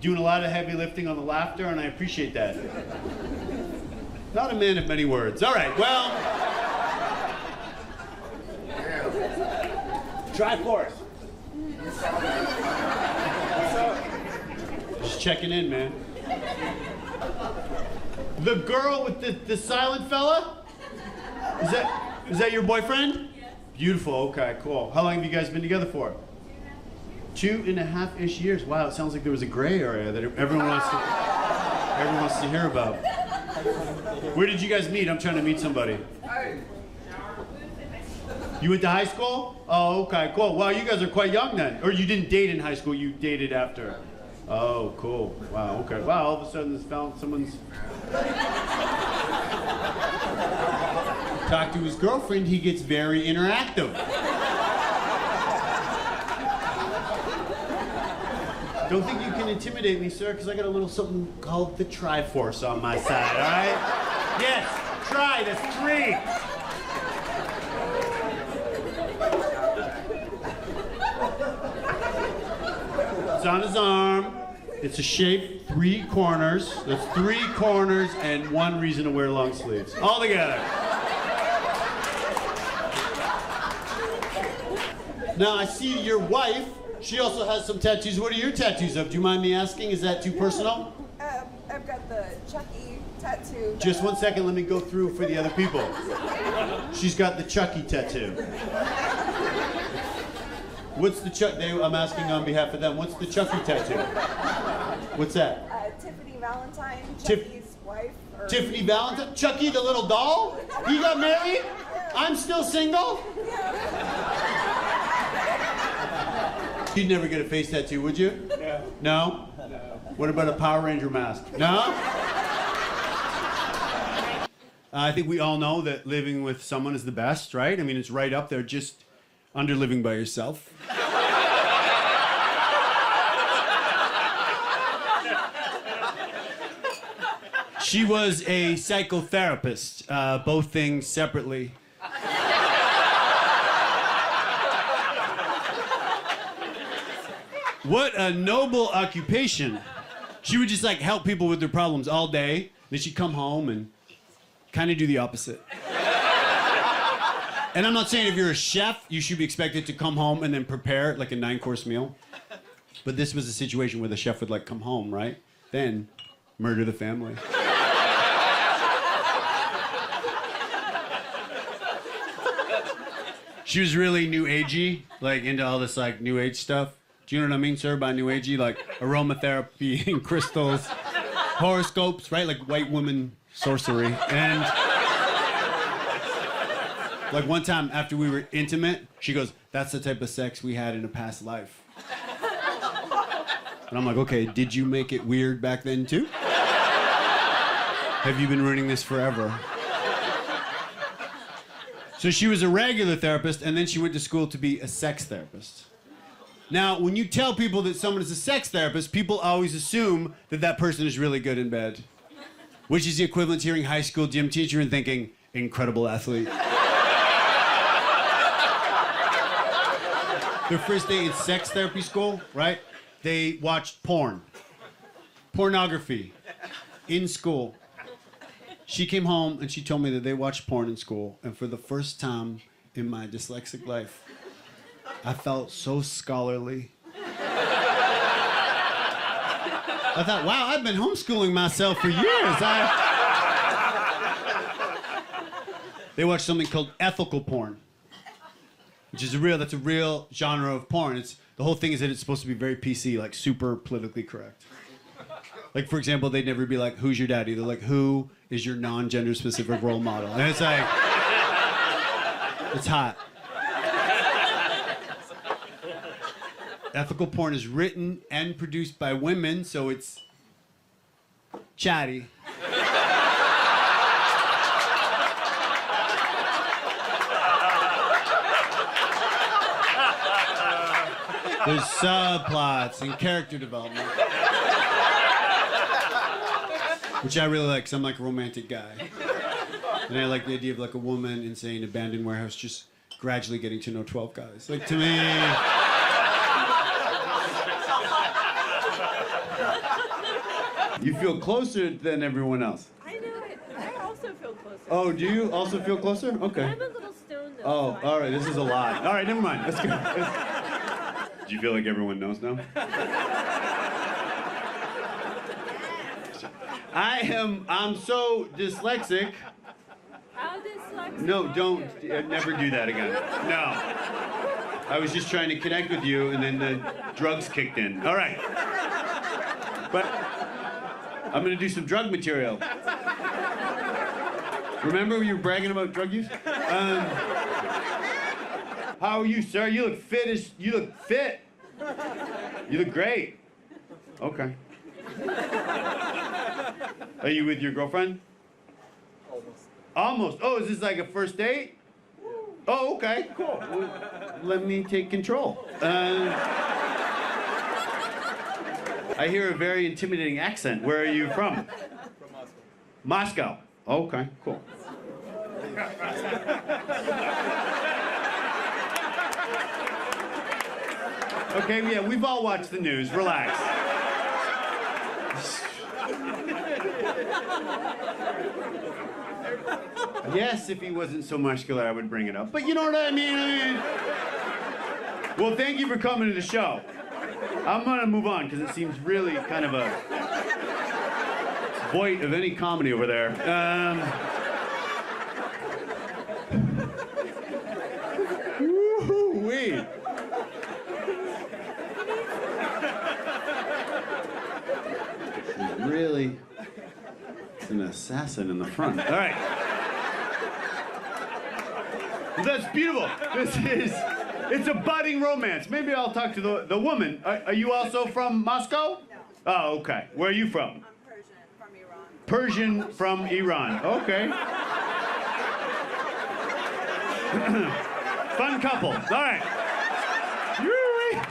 Doing a lot of heavy lifting on the laughter, and I appreciate that. Not a man of many words. All right, well. Triforce. Just checking in, man. The girl with the silent fella? Is that your boyfriend? Yes. Beautiful. Okay, cool. How long have you guys been together for? 2.5-ish years. Wow, it sounds like there was a gray area that everyone wants to hear about. Where did you guys meet? I'm trying to meet somebody. You went to high school? Oh, okay, cool. Wow, you guys are quite young then. Or you didn't date in high school, you dated after. Oh, cool. Wow, okay. Wow, all of a sudden someone's talk to his girlfriend, he gets very interactive. Don't think you can intimidate me, sir, because I got a little something called the Triforce on my side, all right? Yes, try, that's 3. It's on his arm. It's a shape, 3 corners. That's 3 corners and 1 reason to wear long sleeves. All together. Now I see your wife. She also has some tattoos. What are your tattoos of? Do you mind me asking? Is that too personal? I've got the Chucky tattoo. Just 1 second. Let me go through for the other people. She's got the Chucky tattoo. What's the I'm asking on behalf of them. What's the Chucky tattoo? What's that? Tiffany Valentine, Chucky's wife. Tiffany Valentine? Chucky, the little doll? He got married? I'm still single? You'd never get a face tattoo, would you? No. No? No. What about a Power Ranger mask? No? I think we all know that living with someone is the best, right? I mean, it's right up there, just under living by yourself. She was a psychotherapist, both things separately. What a noble occupation. She would just like help people with their problems all day. Then she'd come home and kind of do the opposite. And I'm not saying if you're a chef, you should be expected to come home and then prepare like a 9-course meal. But this was a situation where the chef would like come home, right? Then murder the family. She was really new agey, like into all this like new age stuff. Do you know what I mean, sir, by new agey? Like aromatherapy and crystals, horoscopes, right? Like white woman sorcery. And like one time after we were intimate, she goes, "That's the type of sex we had in a past life." And I'm like, okay, did you make it weird back then too? Have you been running this forever? So she was a regular therapist, and then she went to school to be a sex therapist. Now, when you tell people that someone is a sex therapist, people always assume that that person is really good in bed, which is the equivalent to hearing high school gym teacher and thinking, incredible athlete. Their first day in sex therapy school, right? They watched pornography in school. She came home and she told me that they watched porn in school, and for the first time in my dyslexic life, I felt so scholarly. I thought, wow, I've been homeschooling myself for years. They watched something called ethical porn, which is that's a real genre of porn. The whole thing is that it's supposed to be very PC, like super politically correct. Like, for example, they'd never be like, who's your daddy? They're like, who is your non-gender specific role model? And it's like, it's hot. Ethical porn is written and produced by women, so it's chatty. There's subplots and character development. Which I really like, because I'm like a romantic guy. And I like the idea of like a woman in, say, an abandoned warehouse just gradually getting to know 12 guys. Like, to me... You feel closer than everyone else. I know it. I also feel closer. Oh, do you also feel closer? Okay. I'm a little stoned though. Oh, so all right, this is a lot. All right, never mind. Let's go. Do you feel like everyone knows now? I'm so dyslexic. How dyslexic? No, don't, never do that again. No. I was just trying to connect with you, and then the drugs kicked in. All right. But I'm gonna do some drug material. Remember you were bragging about drug use? How are you, sir? You look fit. You look fit. You look great. Okay. Are you with your girlfriend? Almost. Oh, is this like a first date? Oh, okay, cool. Well, let me take control. I hear a very intimidating accent. Where are you from? From Moscow. Moscow. Okay, cool. Okay, yeah, we've all watched the news. Relax. Yes, if he wasn't so muscular, I would bring it up. But you know what I mean? Well, thank you for coming to the show. I'm gonna move on because it seems really kind of a void of any comedy over there. Woo-wee. Really, it's an assassin in the front. All right. That's beautiful. It's a budding romance. Maybe I'll talk to the woman. Are you also from Moscow? No. Oh, okay. Where are you from? I'm Persian from Iran. Persian from Iran. Okay. Fun couple. All right. Yuri.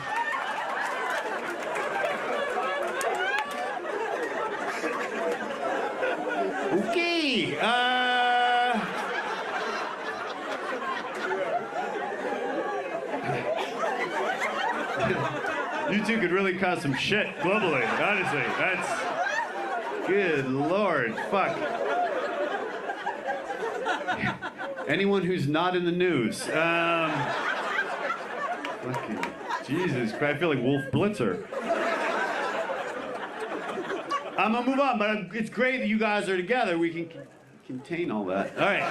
Okay. You two could really cause some shit globally, honestly. That's... Good Lord, fuck. Anyone who's not in the news. Fucking Jesus Christ, I feel like Wolf Blitzer. I'm gonna move on, but it's great that you guys are together. We can contain all that. All right.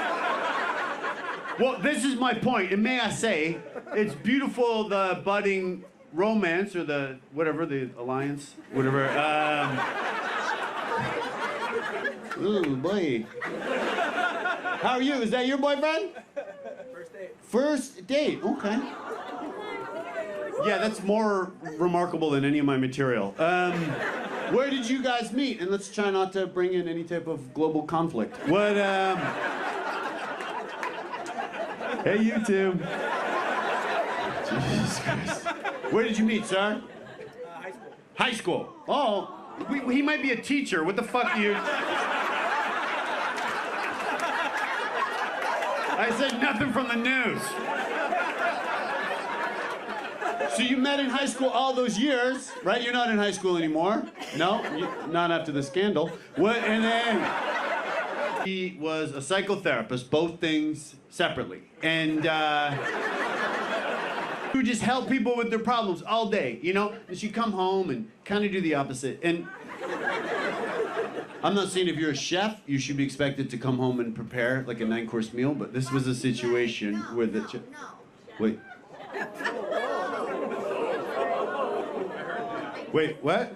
Well, this is my point, and may I say, it's beautiful, the budding romance, or the, whatever, the alliance, whatever. Ooh, boy. How are you? Is that your boyfriend? First date. First date, okay. Yeah, that's more remarkable than any of my material. Where did you guys meet? And let's try not to bring in any type of global conflict. What, Hey, you two. Jesus Christ. Where did you meet, sir? High school. High school. Oh, he might be a teacher. What the fuck do you... I said nothing from the news. So you met in high school all those years, right? You're not in high school anymore. No? Not after the scandal. What? And then... He was a psychotherapist, both things separately. And, he would just help people with their problems all day, you know? And she'd come home and kind of do the opposite. And I'm not saying if you're a chef, you should be expected to come home and prepare like a 9-course meal, but this was a situation where the... Wait. Wait, what?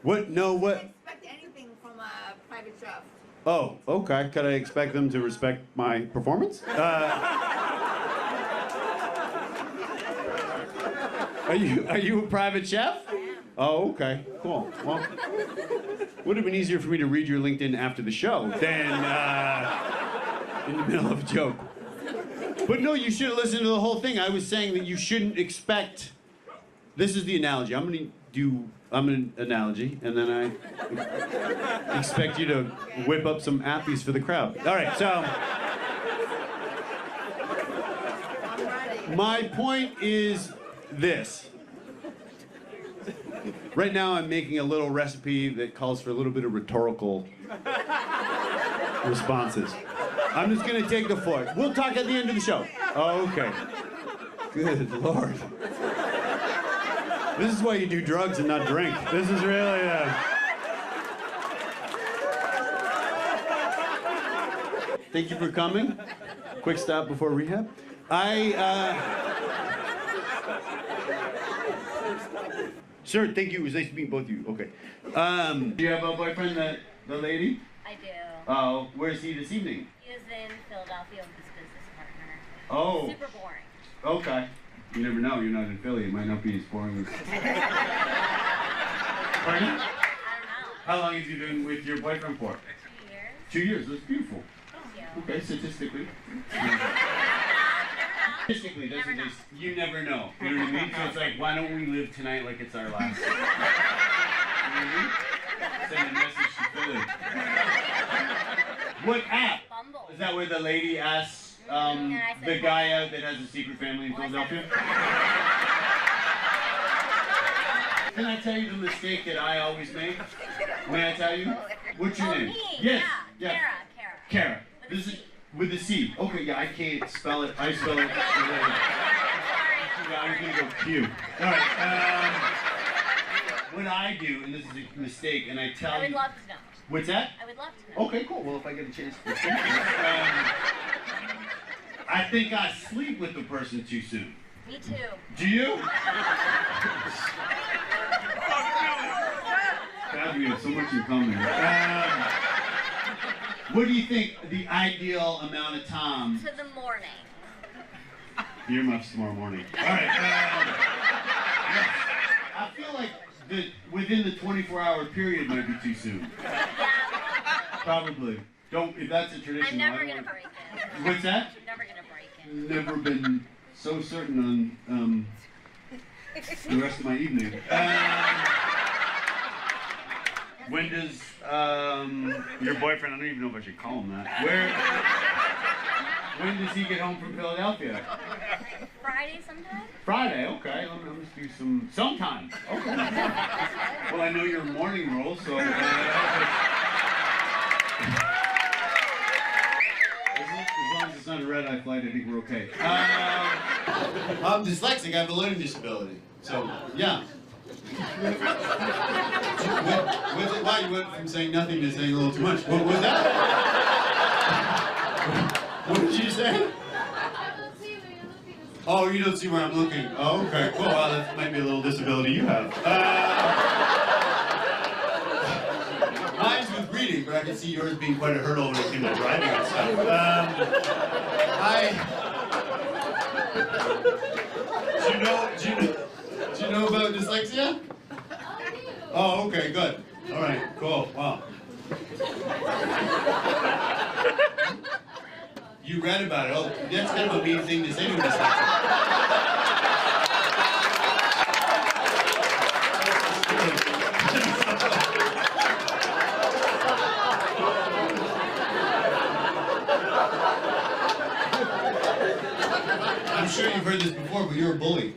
What? No, what? Expect anything from a private chef. Oh, okay. Could I expect them to respect my performance? Are you a private chef? Oh, okay. Cool. Well, would have been easier for me to read your LinkedIn after the show than in the middle of a joke. But no, you should have listened to the whole thing. I was saying that you shouldn't expect This is the analogy. I'm an analogy, and then I expect you to whip up some appies for the crowd. All right, so my point is this. Right now, I'm making a little recipe that calls for a little bit of rhetorical responses. I'm just gonna take the floor. We'll talk at the end of the show. Okay. Good Lord. This is why you do drugs and not drink. This is really Thank you for coming. Quick stop before rehab. Sure, thank you. It was nice to meet both of you. Okay. Do you have a boyfriend, the lady? I do. Oh, where is he this evening? He is in Philadelphia with his business partner. Oh. Super boring. Okay. You never know. You're not in Philly. It might not be as boring as... Pardon? I don't know. How long have you been with your boyfriend for? 2 years. 2 years. That's beautiful. Thank you. Okay, statistically. Statistically, that's what you never know. You know what I mean? So it's like, why don't we live tonight like it's our last? You know what I mean? Send a message to Philly. What app? Bumble. Is that where the lady asks the guy out that has a secret family in Philadelphia? Can I tell you the mistake that I always make? May I tell you? What's your name? Me. Yes. Yeah. Yeah. Kara. This is with a C. Okay, yeah, I can't spell it. I spell it. I was gonna go Q. All right. What I do, and this is a mistake, and I tell you. I would love to know. What's that? I would love to know. Okay, cool. Well, if I get a chance to I think I sleep with the person too soon. Me too. Do you? God, we have so much in common. What do you think the ideal amount of time? To the morning. Earmuffs tomorrow morning. All right. Yes. I feel like within the 24-hour period might be too soon. Yeah. Probably. Don't, if that's a tradition. I'm never gonna break it. What's that? I'm never gonna break it. Never been so certain on the rest of my evening. When does your boyfriend, I don't even know if I should call him that, when does he get home from Philadelphia? Friday sometime? Friday, okay. Let me just do sometime. Okay. Well, I know your morning roll, so as long as it's not a red-eye flight, I think we're okay. I'm dyslexic. I have a learning disability. So, yeah. Why you went from saying nothing to saying a little too much? What was that? What did you say? Oh, you don't see where I'm looking. Oh, okay, cool. Well, that might be a little disability you have. Mine's with reading, but I can see yours being quite a hurdle when it came to driving and stuff. Do you know about dyslexia? Oh, okay, good. All right, cool. Wow. You read about it. Oh, that's kind of a mean thing to say to a dyslexia. I'm sure you've heard this before, but you're a bully.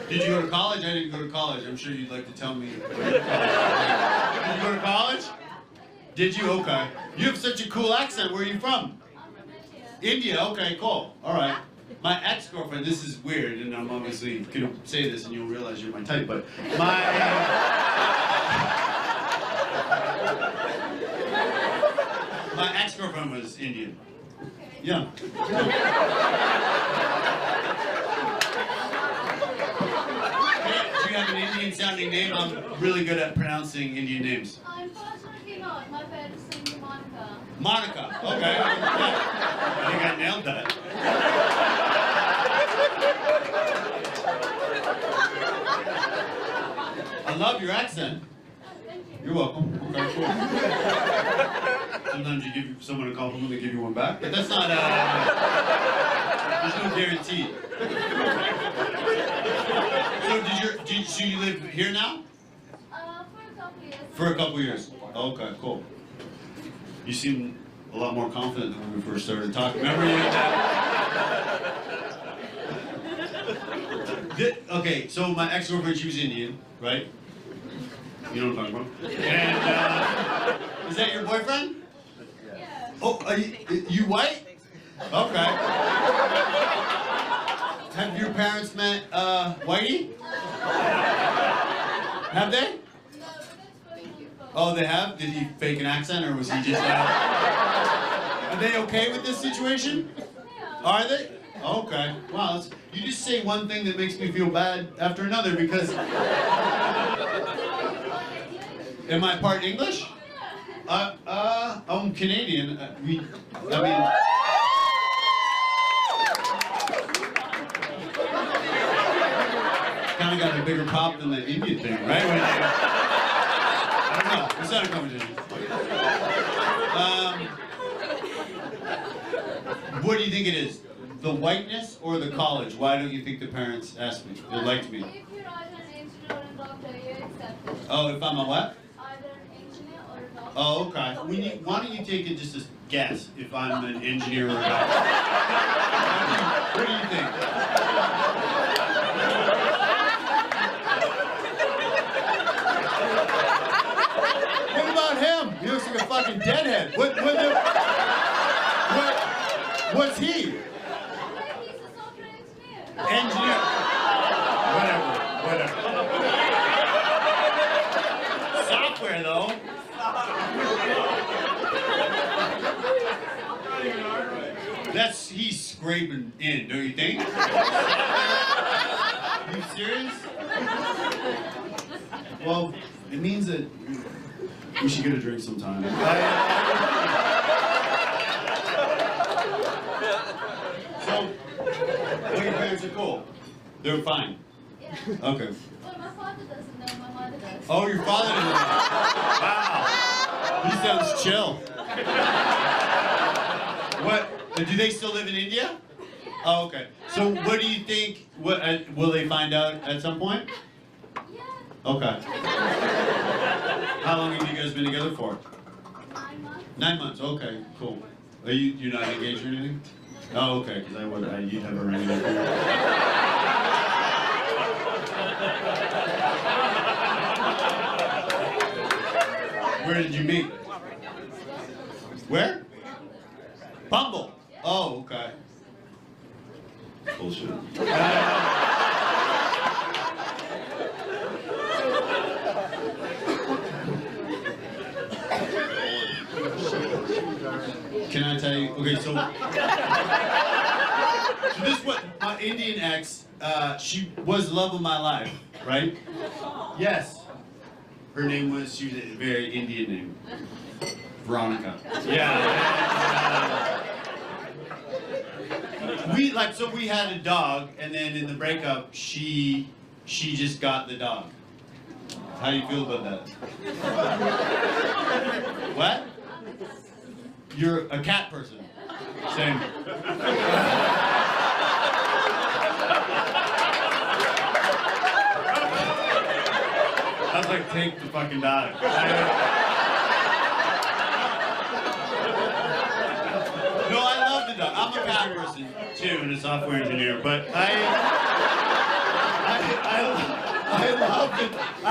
Did you go to college? I didn't go to college. I'm sure you'd like to tell me. Did you go to college? Did you? Okay. You have such a cool accent. Where are you from? I'm from India. Okay, cool. All right. My ex-girlfriend, this is weird, and I'm obviously going to say this and you'll realize you're my type, but my ex-girlfriend was Indian. Yeah. You have an Indian-sounding name. I'm really good at pronouncing Indian names. Unfortunately not. My parents named me Monica. Monica. Okay. Yeah. I think I nailed that. I love your accent. Thank you. You're welcome. Okay, cool. Sometimes you give someone a compliment, they give you one back. But that's not, there's no guarantee. So you live here now? For a couple years. For a couple years. Okay, cool. You seem a lot more confident than when we first started talking. Remember you? Okay, so my ex-girlfriend, she was Indian, right? You know what I'm talking about? And is that your boyfriend? Yeah. Oh, are you white? Okay. Have your parents met Whitey? Have they? No, but that's funny. Oh, they have? Did he fake an accent, or was he just? Are they okay with this situation? Yeah. Are they? Okay. Wow. You just say one thing that makes me feel bad after another because. Am I part English? I'm Canadian. Kind of got a bigger pop than the Indian thing, right? I don't know. It's not a competition. What do you think it is? The whiteness or the college? Why don't you think the parents asked me? They liked me. If you're either an engineer or a doctor, you're accepted. Oh, if I'm a what? Either an engineer or a doctor. Oh, okay. Why don't you take it just a guess if I'm an engineer or a doctor? What do you think? What about him? He looks like a fucking deadhead. What's he? He's a software engineer. Engineer. Whatever. Software, though. He's scraping in, don't you think? Are you serious? Well, it means that we should get a drink sometime. So, your parents are cool. They're fine. Yeah. Okay. Well, my father doesn't know, my mother does. Oh, your father doesn't know. Wow. He sounds chill. What? Do they still live in India? Yeah. Oh, okay. So, what do you think? Will they find out at some point? Yeah. Okay. How long have you guys been together for? 9 months. 9 months. Okay, cool. Are you're not engaged or anything? Oh, okay. Because you'd have a ring. Where did you meet? Where? Bumble. Oh, okay. Bullshit. Can I tell you? Okay, so this is what my Indian ex. She was the love of my life, right? Yes. Her name was. She was a very Indian name. Veronica. Yeah. We had a dog, and then in the breakup, she just got the dog. How do you feel about that? What? You're a cat person. Same. I was like, take the fucking dog. No, I love the dog. I'm a cat person too, and a software engineer. But I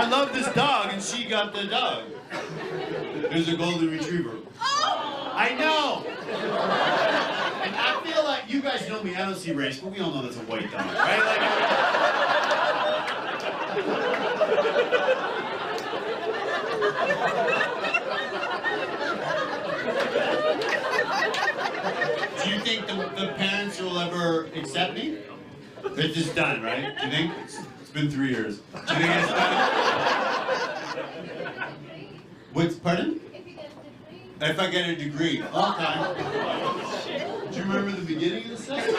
love this dog, and she got the dog. It was a golden retriever. I know. And I feel like you guys know me. I don't see race, but we all know that's a white dog, right? Do you think the parents will ever accept me? It's just done, right? Do you think? It's been 3 years. Do you think it's done? What's, pardon? If you get a degree. If I get a degree. Okay. Do you remember the beginning of the sentence?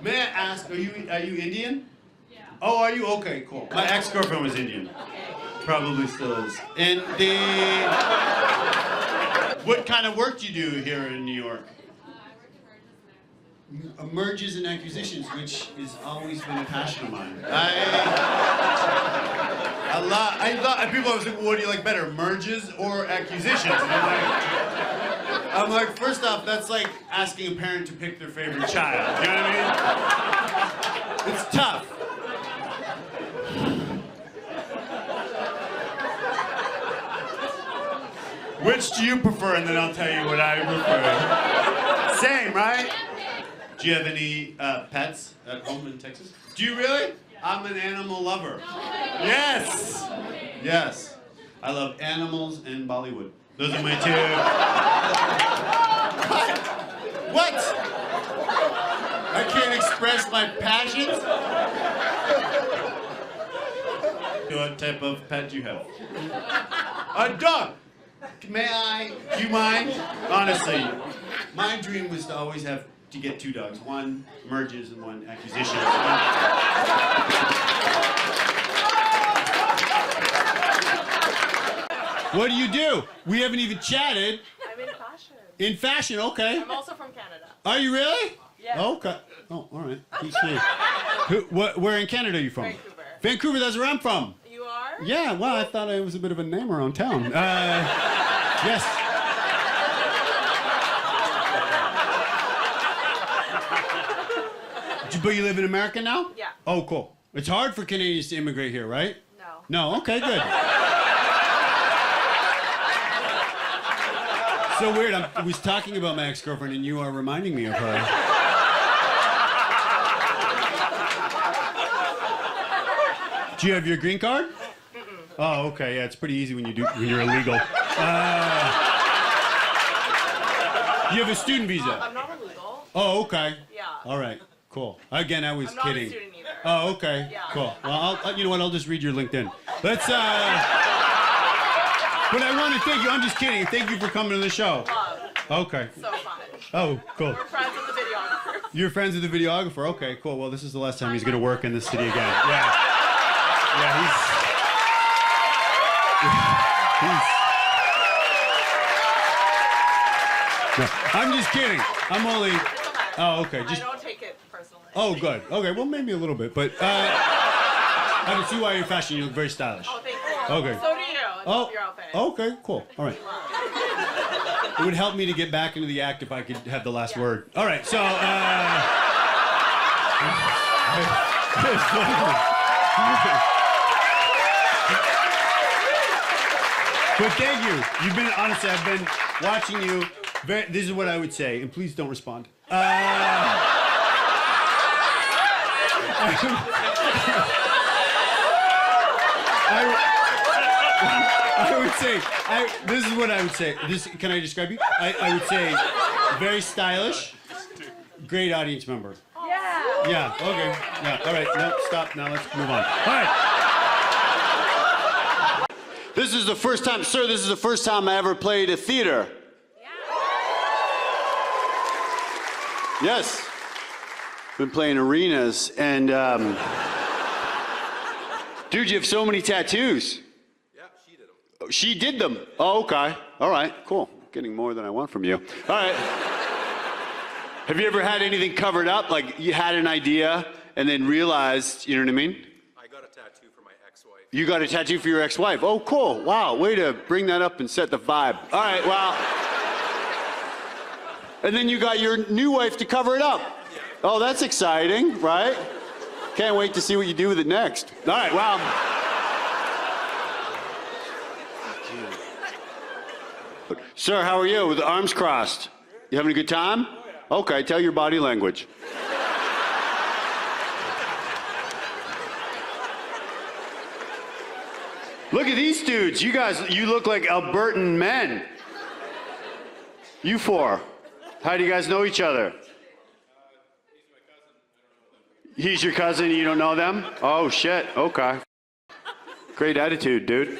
May I ask, are you Indian? Yeah. Oh, are you? Okay, cool. My ex-girlfriend was Indian. Probably still is. And what kind of work do you do here in New York? Merges and acquisitions, which has always been a passion of mine. I thought people always like, what do you like better, merges or acquisitions? And I'm like, first off, that's like asking a parent to pick their favorite child. You know what I mean? It's tough. Which do you prefer? And then I'll tell you what I prefer. Same, right? Do you have any pets at home in Texas? Do you really? I'm an animal lover. Yes! Yes. I love animals and Bollywood. Those are my two. What? I can't express my passions? What type of pet do you have? A dog. May I? Do you mind? Honestly, my dream was to always have to get two dogs. One merges and one acquisition. What do you do? We haven't even chatted. I'm in fashion. In fashion, okay. I'm also from Canada. Are you really? Yeah. Okay. Oh, all right. Who's me? Where in Canada are you from? Vancouver. Vancouver, that's where I'm from. You are? Yeah, well, I thought I was a bit of a name around town. Yes. But you live in America now? Yeah. Oh, cool. It's hard for Canadians to immigrate here, right? No. No, okay, good. So weird, I was talking about my ex-girlfriend and you are reminding me of her. Do you have your green card? Mm-mm. Oh, okay, yeah, it's pretty easy when you're illegal. You have a student visa? I'm not illegal. Oh, okay. Yeah. All right, cool. Again, I was I'm not kidding. a student either. Oh, okay. Yeah. Cool. Well, you know what? I'll just read your LinkedIn. Let's. But I want to thank you. I'm just kidding. Thank you for coming to the show. Okay. So fun. Oh, cool. We're friends with the videographer. You're friends with the videographer? Okay, cool. Well, this is the last time he's going to work in this city again. Yeah. Yeah, he's. No, I'm just kidding. I'm only. Oh, okay. I don't take it personally. Oh, good. Okay, well, maybe a little bit, but I can see why you're fashion. You look very stylish. Oh, thank you. Okay. So do you. I love your outfit. Okay, cool. All right. It would help me to get back into the act if I could have the last word. All right, so. But thank you. You've been, honestly, I've been watching you. This is what I would say, and please don't respond. I would say, this is what I would say. Can I describe you? I would say, very stylish, great audience member. Yeah. Yeah, okay. Yeah, all right. No, stop. Now let's move on. All right. This is the first time, sir, this is the first time I ever played a theater. Yes. Been playing arenas, and dude, you have so many tattoos. Yeah, she did them. She did them. Oh, okay. All right, cool. Getting more than I want from you. All right. Have you ever had anything covered up? Like you had an idea and then realized, you know what I mean? I got a tattoo for my ex-wife. You got a tattoo for your ex-wife. Oh, cool. Wow, way to bring that up and set the vibe. All right, well. And then you got your new wife to cover it up. Oh, that's exciting, right? Can't wait to see what you do with it next. All right, well. Sir, how are you? With the arms crossed. You having a good time? Okay, tell your body language. Look at these dudes. You guys, you look like Albertan men. You four. How do you guys know each other? He's your cousin, you don't know them? Oh, shit, okay. Great attitude, dude.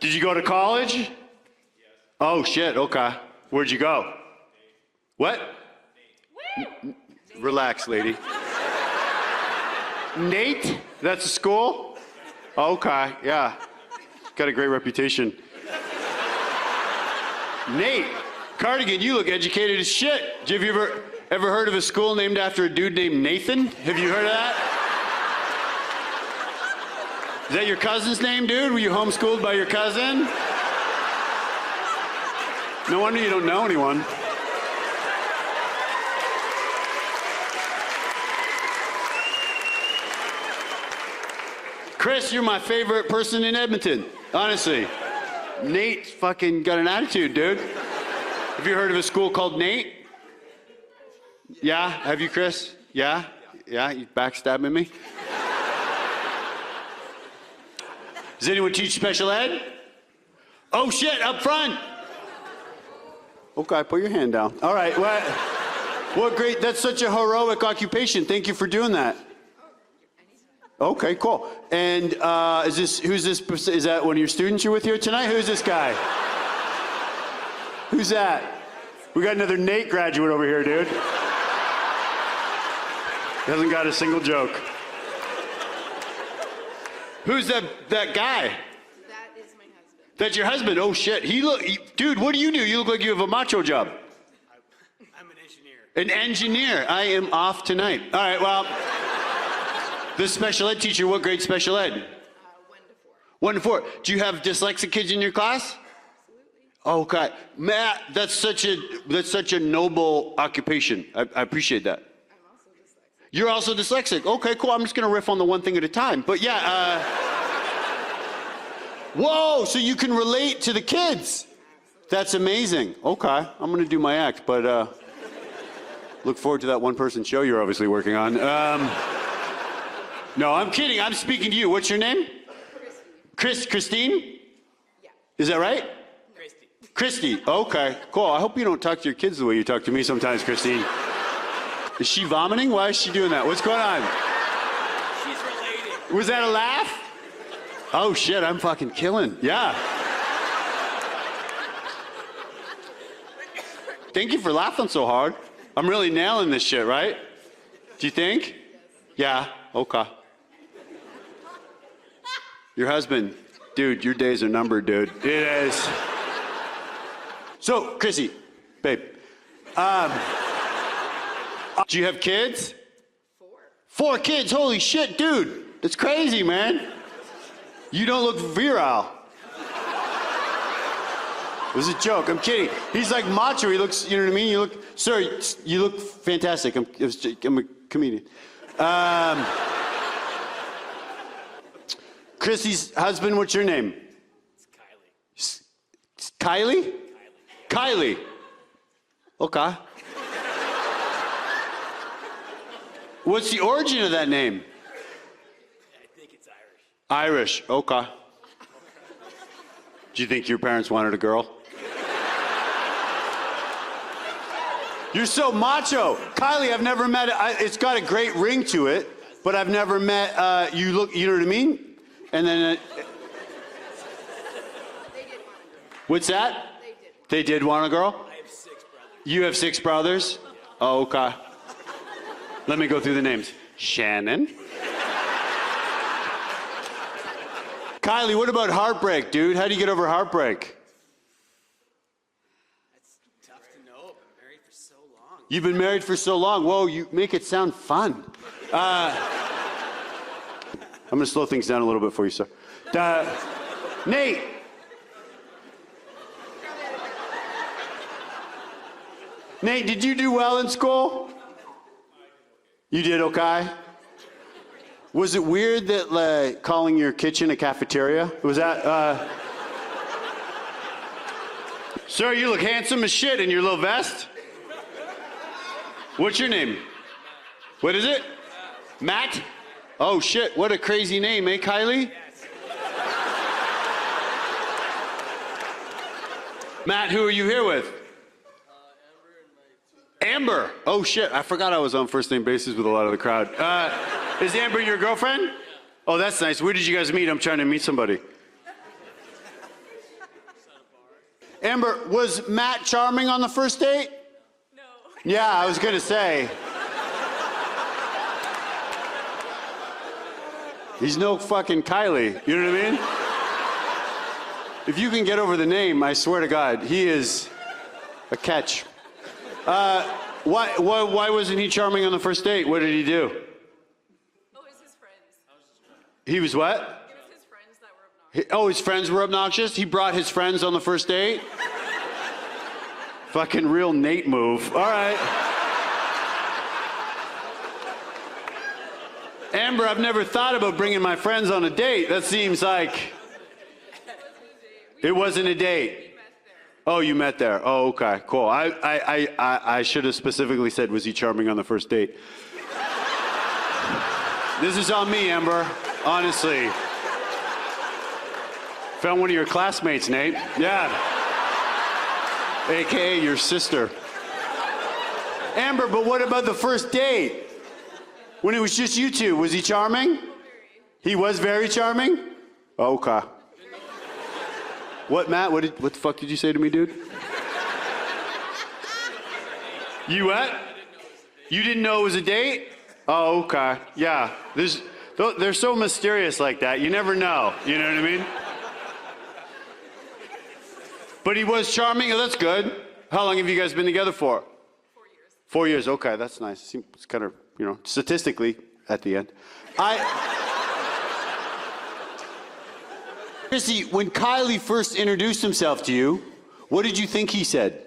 Did you go to college? Yes. Oh, shit, okay. Where'd you go? What? Relax, lady. Nate? That's a school? Okay, yeah. Got a great reputation. Nate, Cardigan, you look educated as shit. Have you ever heard of a school named after a dude named Nathan? Have you heard of that? Is that your cousin's name, dude? Were you homeschooled by your cousin? No wonder you don't know anyone. Chris, you're my favorite person in Edmonton, honestly. Nate's fucking got an attitude, dude. Have you heard of a school called Nate? Yeah? Have you, Chris? Yeah? Yeah? You backstabbing me? Does anyone teach special ed? Oh shit, up front! Okay, put your hand down. All right, what great, that's such a heroic occupation. Thank you for doing that. Okay, cool. And who's this, is that one of your students you're with here tonight? Who's this guy? Who's that? We got another Nate graduate over here, dude. Hasn't got a single joke. Who's that guy? That is my husband. That's your husband? Oh shit, dude, what do? You look like you have a macho job. I'm an engineer. An engineer. I am off tonight. All right, well. This special ed teacher, what grade special ed? 1 to 4. Do you have dyslexic kids in your class? Absolutely. Okay. Matt, that's such a noble occupation. I appreciate that. I'm also dyslexic. You're also dyslexic. Okay, cool. I'm just going to riff on the one thing at a time. But yeah, whoa, so you can relate to the kids. That's amazing. Okay, I'm going to do my act, but look forward to that one-person show you're obviously working on. No, I'm kidding. I'm speaking to you. What's your name? Christine? Yeah. Is that right? Christy. Christy. Okay, cool. I hope you don't talk to your kids the way you talk to me sometimes, Christine. Is she vomiting? Why is she doing that? What's going on? She's related. Was that a laugh? Oh shit, I'm fucking killing. Yeah. Thank you for laughing so hard. I'm really nailing this shit, right? Do you think? Yeah, okay. Your husband, dude, your days are numbered, dude. It is. So, Chrissy, babe, do you have kids? 4. 4 kids, holy shit, dude. That's crazy, man. You don't look virile. It was a joke, I'm kidding. He's like macho, he looks, you know what I mean? You look fantastic. I'm a comedian. Chrissy's husband, what's your name? It's Kylie? Kylie. Okay. What's the origin of that name? I think it's Irish. Irish, okay. Do you think your parents wanted a girl? You're so macho. Kylie, I've never met, it's got a great ring to it, but I've never met, you know what I mean? And then, They did want a girl. what's that? They did. They did want a girl? I have 6 brothers. You have 6 brothers? Oh, okay. Let me go through the names. Shannon. Kylie, what about heartbreak, dude? How do you get over heartbreak? That's tough to know. I've been married for so long. You've been married for so long. Whoa, you make it sound fun. I'm gonna slow things down a little bit for you, sir. Nate. Nate, did you do well in school? You did okay? Was it weird that calling your kitchen a cafeteria? Was that, Sir, you look handsome as shit in your little vest. What's your name? What is it? Matt? Oh shit, what a crazy name, eh, Kylie? Matt, who are you here with? Amber. Oh shit, I forgot I was on first name basis with a lot of the crowd. Is Amber your girlfriend? Oh, that's nice. Where did you guys meet? I'm trying to meet somebody. Amber, was Matt charming on the first date? No. Yeah, I was gonna say. He's no fucking Kylie. You know what I mean? If you can get over the name, I swear to God, he is a catch. Why wasn't he charming on the first date? What did he do? Oh, it was his friends. He was what? It was his friends that were obnoxious. Oh, his friends were obnoxious? He brought his friends on the first date? Fucking real Nate move. All right. Amber, I've never thought about bringing my friends on a date. That seems like... It wasn't a date. Oh, you met there. Oh, okay, cool. I should have specifically said, was he charming on the first date? This is on me, Amber. Honestly. Found one of your classmates, Nate. Yeah. AKA your sister. Amber, but what about the first date? When it was just you two, was he charming? He was very charming? Okay. What, Matt? What the fuck did you say to me, dude? You what? You didn't know it was a date? Oh, okay. Yeah. They're so mysterious like that. You never know. You know what I mean? But he was charming. Oh, that's good. How long have you guys been together for? 4 years. 4 years. Okay, that's nice. It's kind of, statistically at the end. Chrissy, when Kylie first introduced himself to you, what did you think he said?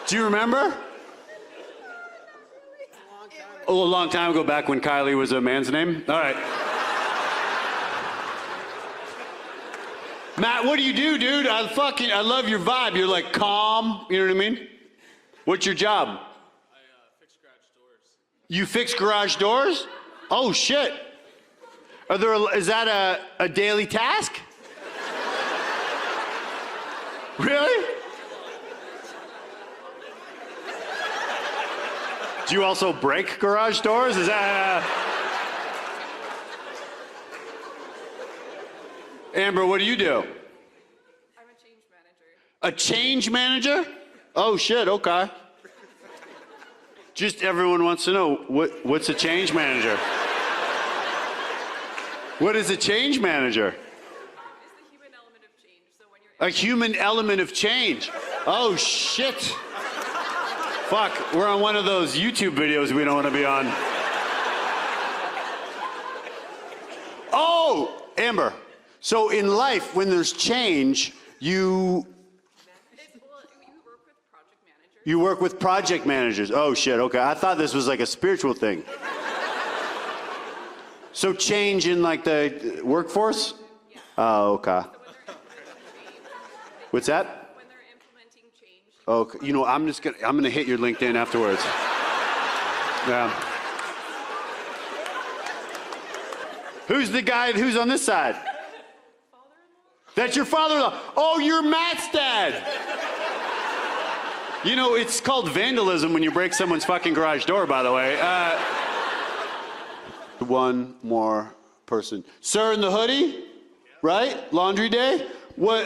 Do you remember? Oh, a long time ago, back when Kylie was a man's name? All right. Matt, what do you do, dude? I love your vibe. You're like calm, you know what I mean? What's your job? You fix garage doors? Oh, shit. Is that a daily task? Really? Do you also break garage doors? Is that... Amber, what do you do? I'm a change manager. A change manager? Oh, shit, okay. Just everyone wants to know, what's a change manager? What is a change manager? It's the human element of change. So when you're A human element of change. Oh, shit. Fuck, we're on one of those YouTube videos we don't want to be on. Oh, Amber. So in life, when there's change, you work with project managers. Oh, shit, okay. I thought this was like a spiritual thing. So change in like the workforce? Yeah. Oh, okay. So when they're implementing change, What's that? when they're implementing change, Okay, I'm gonna hit your LinkedIn afterwards. Yeah. Who's the guy who's on this side? father-in-law. That's your father-in-law. Oh, you're Matt's dad. It's called vandalism when you break someone's fucking garage door, by the way. One more person. Sir in the hoodie? Right? Laundry day? What,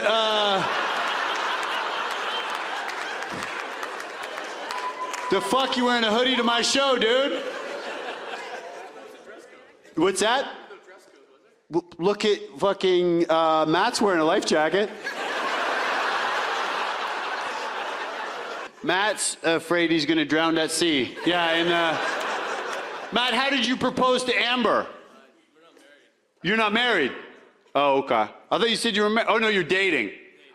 the fuck you wearing a hoodie to my show, dude? What's that? Look at fucking Matt's wearing a life jacket. Matt's afraid he's gonna drown at sea. Yeah, and Matt, how did you propose to Amber? You're not married. Oh, okay. I thought you said you were married. Oh no, you're dating.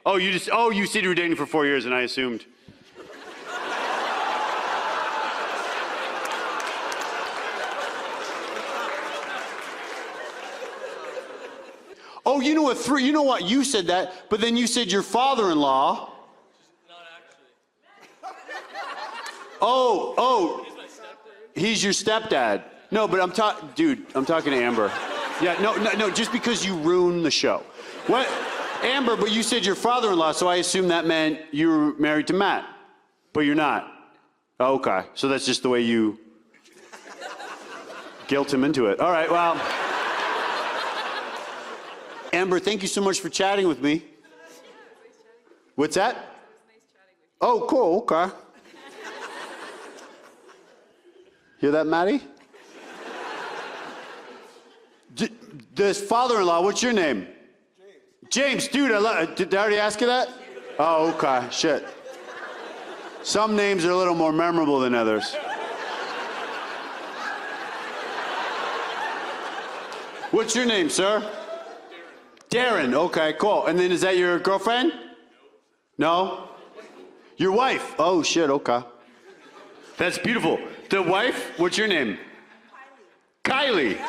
Oh, you said you were dating for 4 years, and I assumed. Oh, you know what? You said that, but then you said your father-in-law. Not actually. Oh, he's your stepdad. No, but I'm talking to Amber. Yeah, no, just because you ruined the show. What? Amber, but you said your father-in-law, so I assume that meant you were married to Matt, but you're not. Oh, okay, so that's just the way you guilt him into it. All right, well. Amber, thank you so much for chatting with me. What's that? It was nice chatting with you. Oh, cool, okay. Hear that, Maddie? This father-in-law, what's your name? James. James, dude, did I already ask you that? Oh, okay, shit. Some names are a little more memorable than others. What's your name, sir? Darren. Okay, cool. And then is that your girlfriend? No? Your wife? Oh, shit, okay. That's beautiful. The wife, what's your name? Kylie.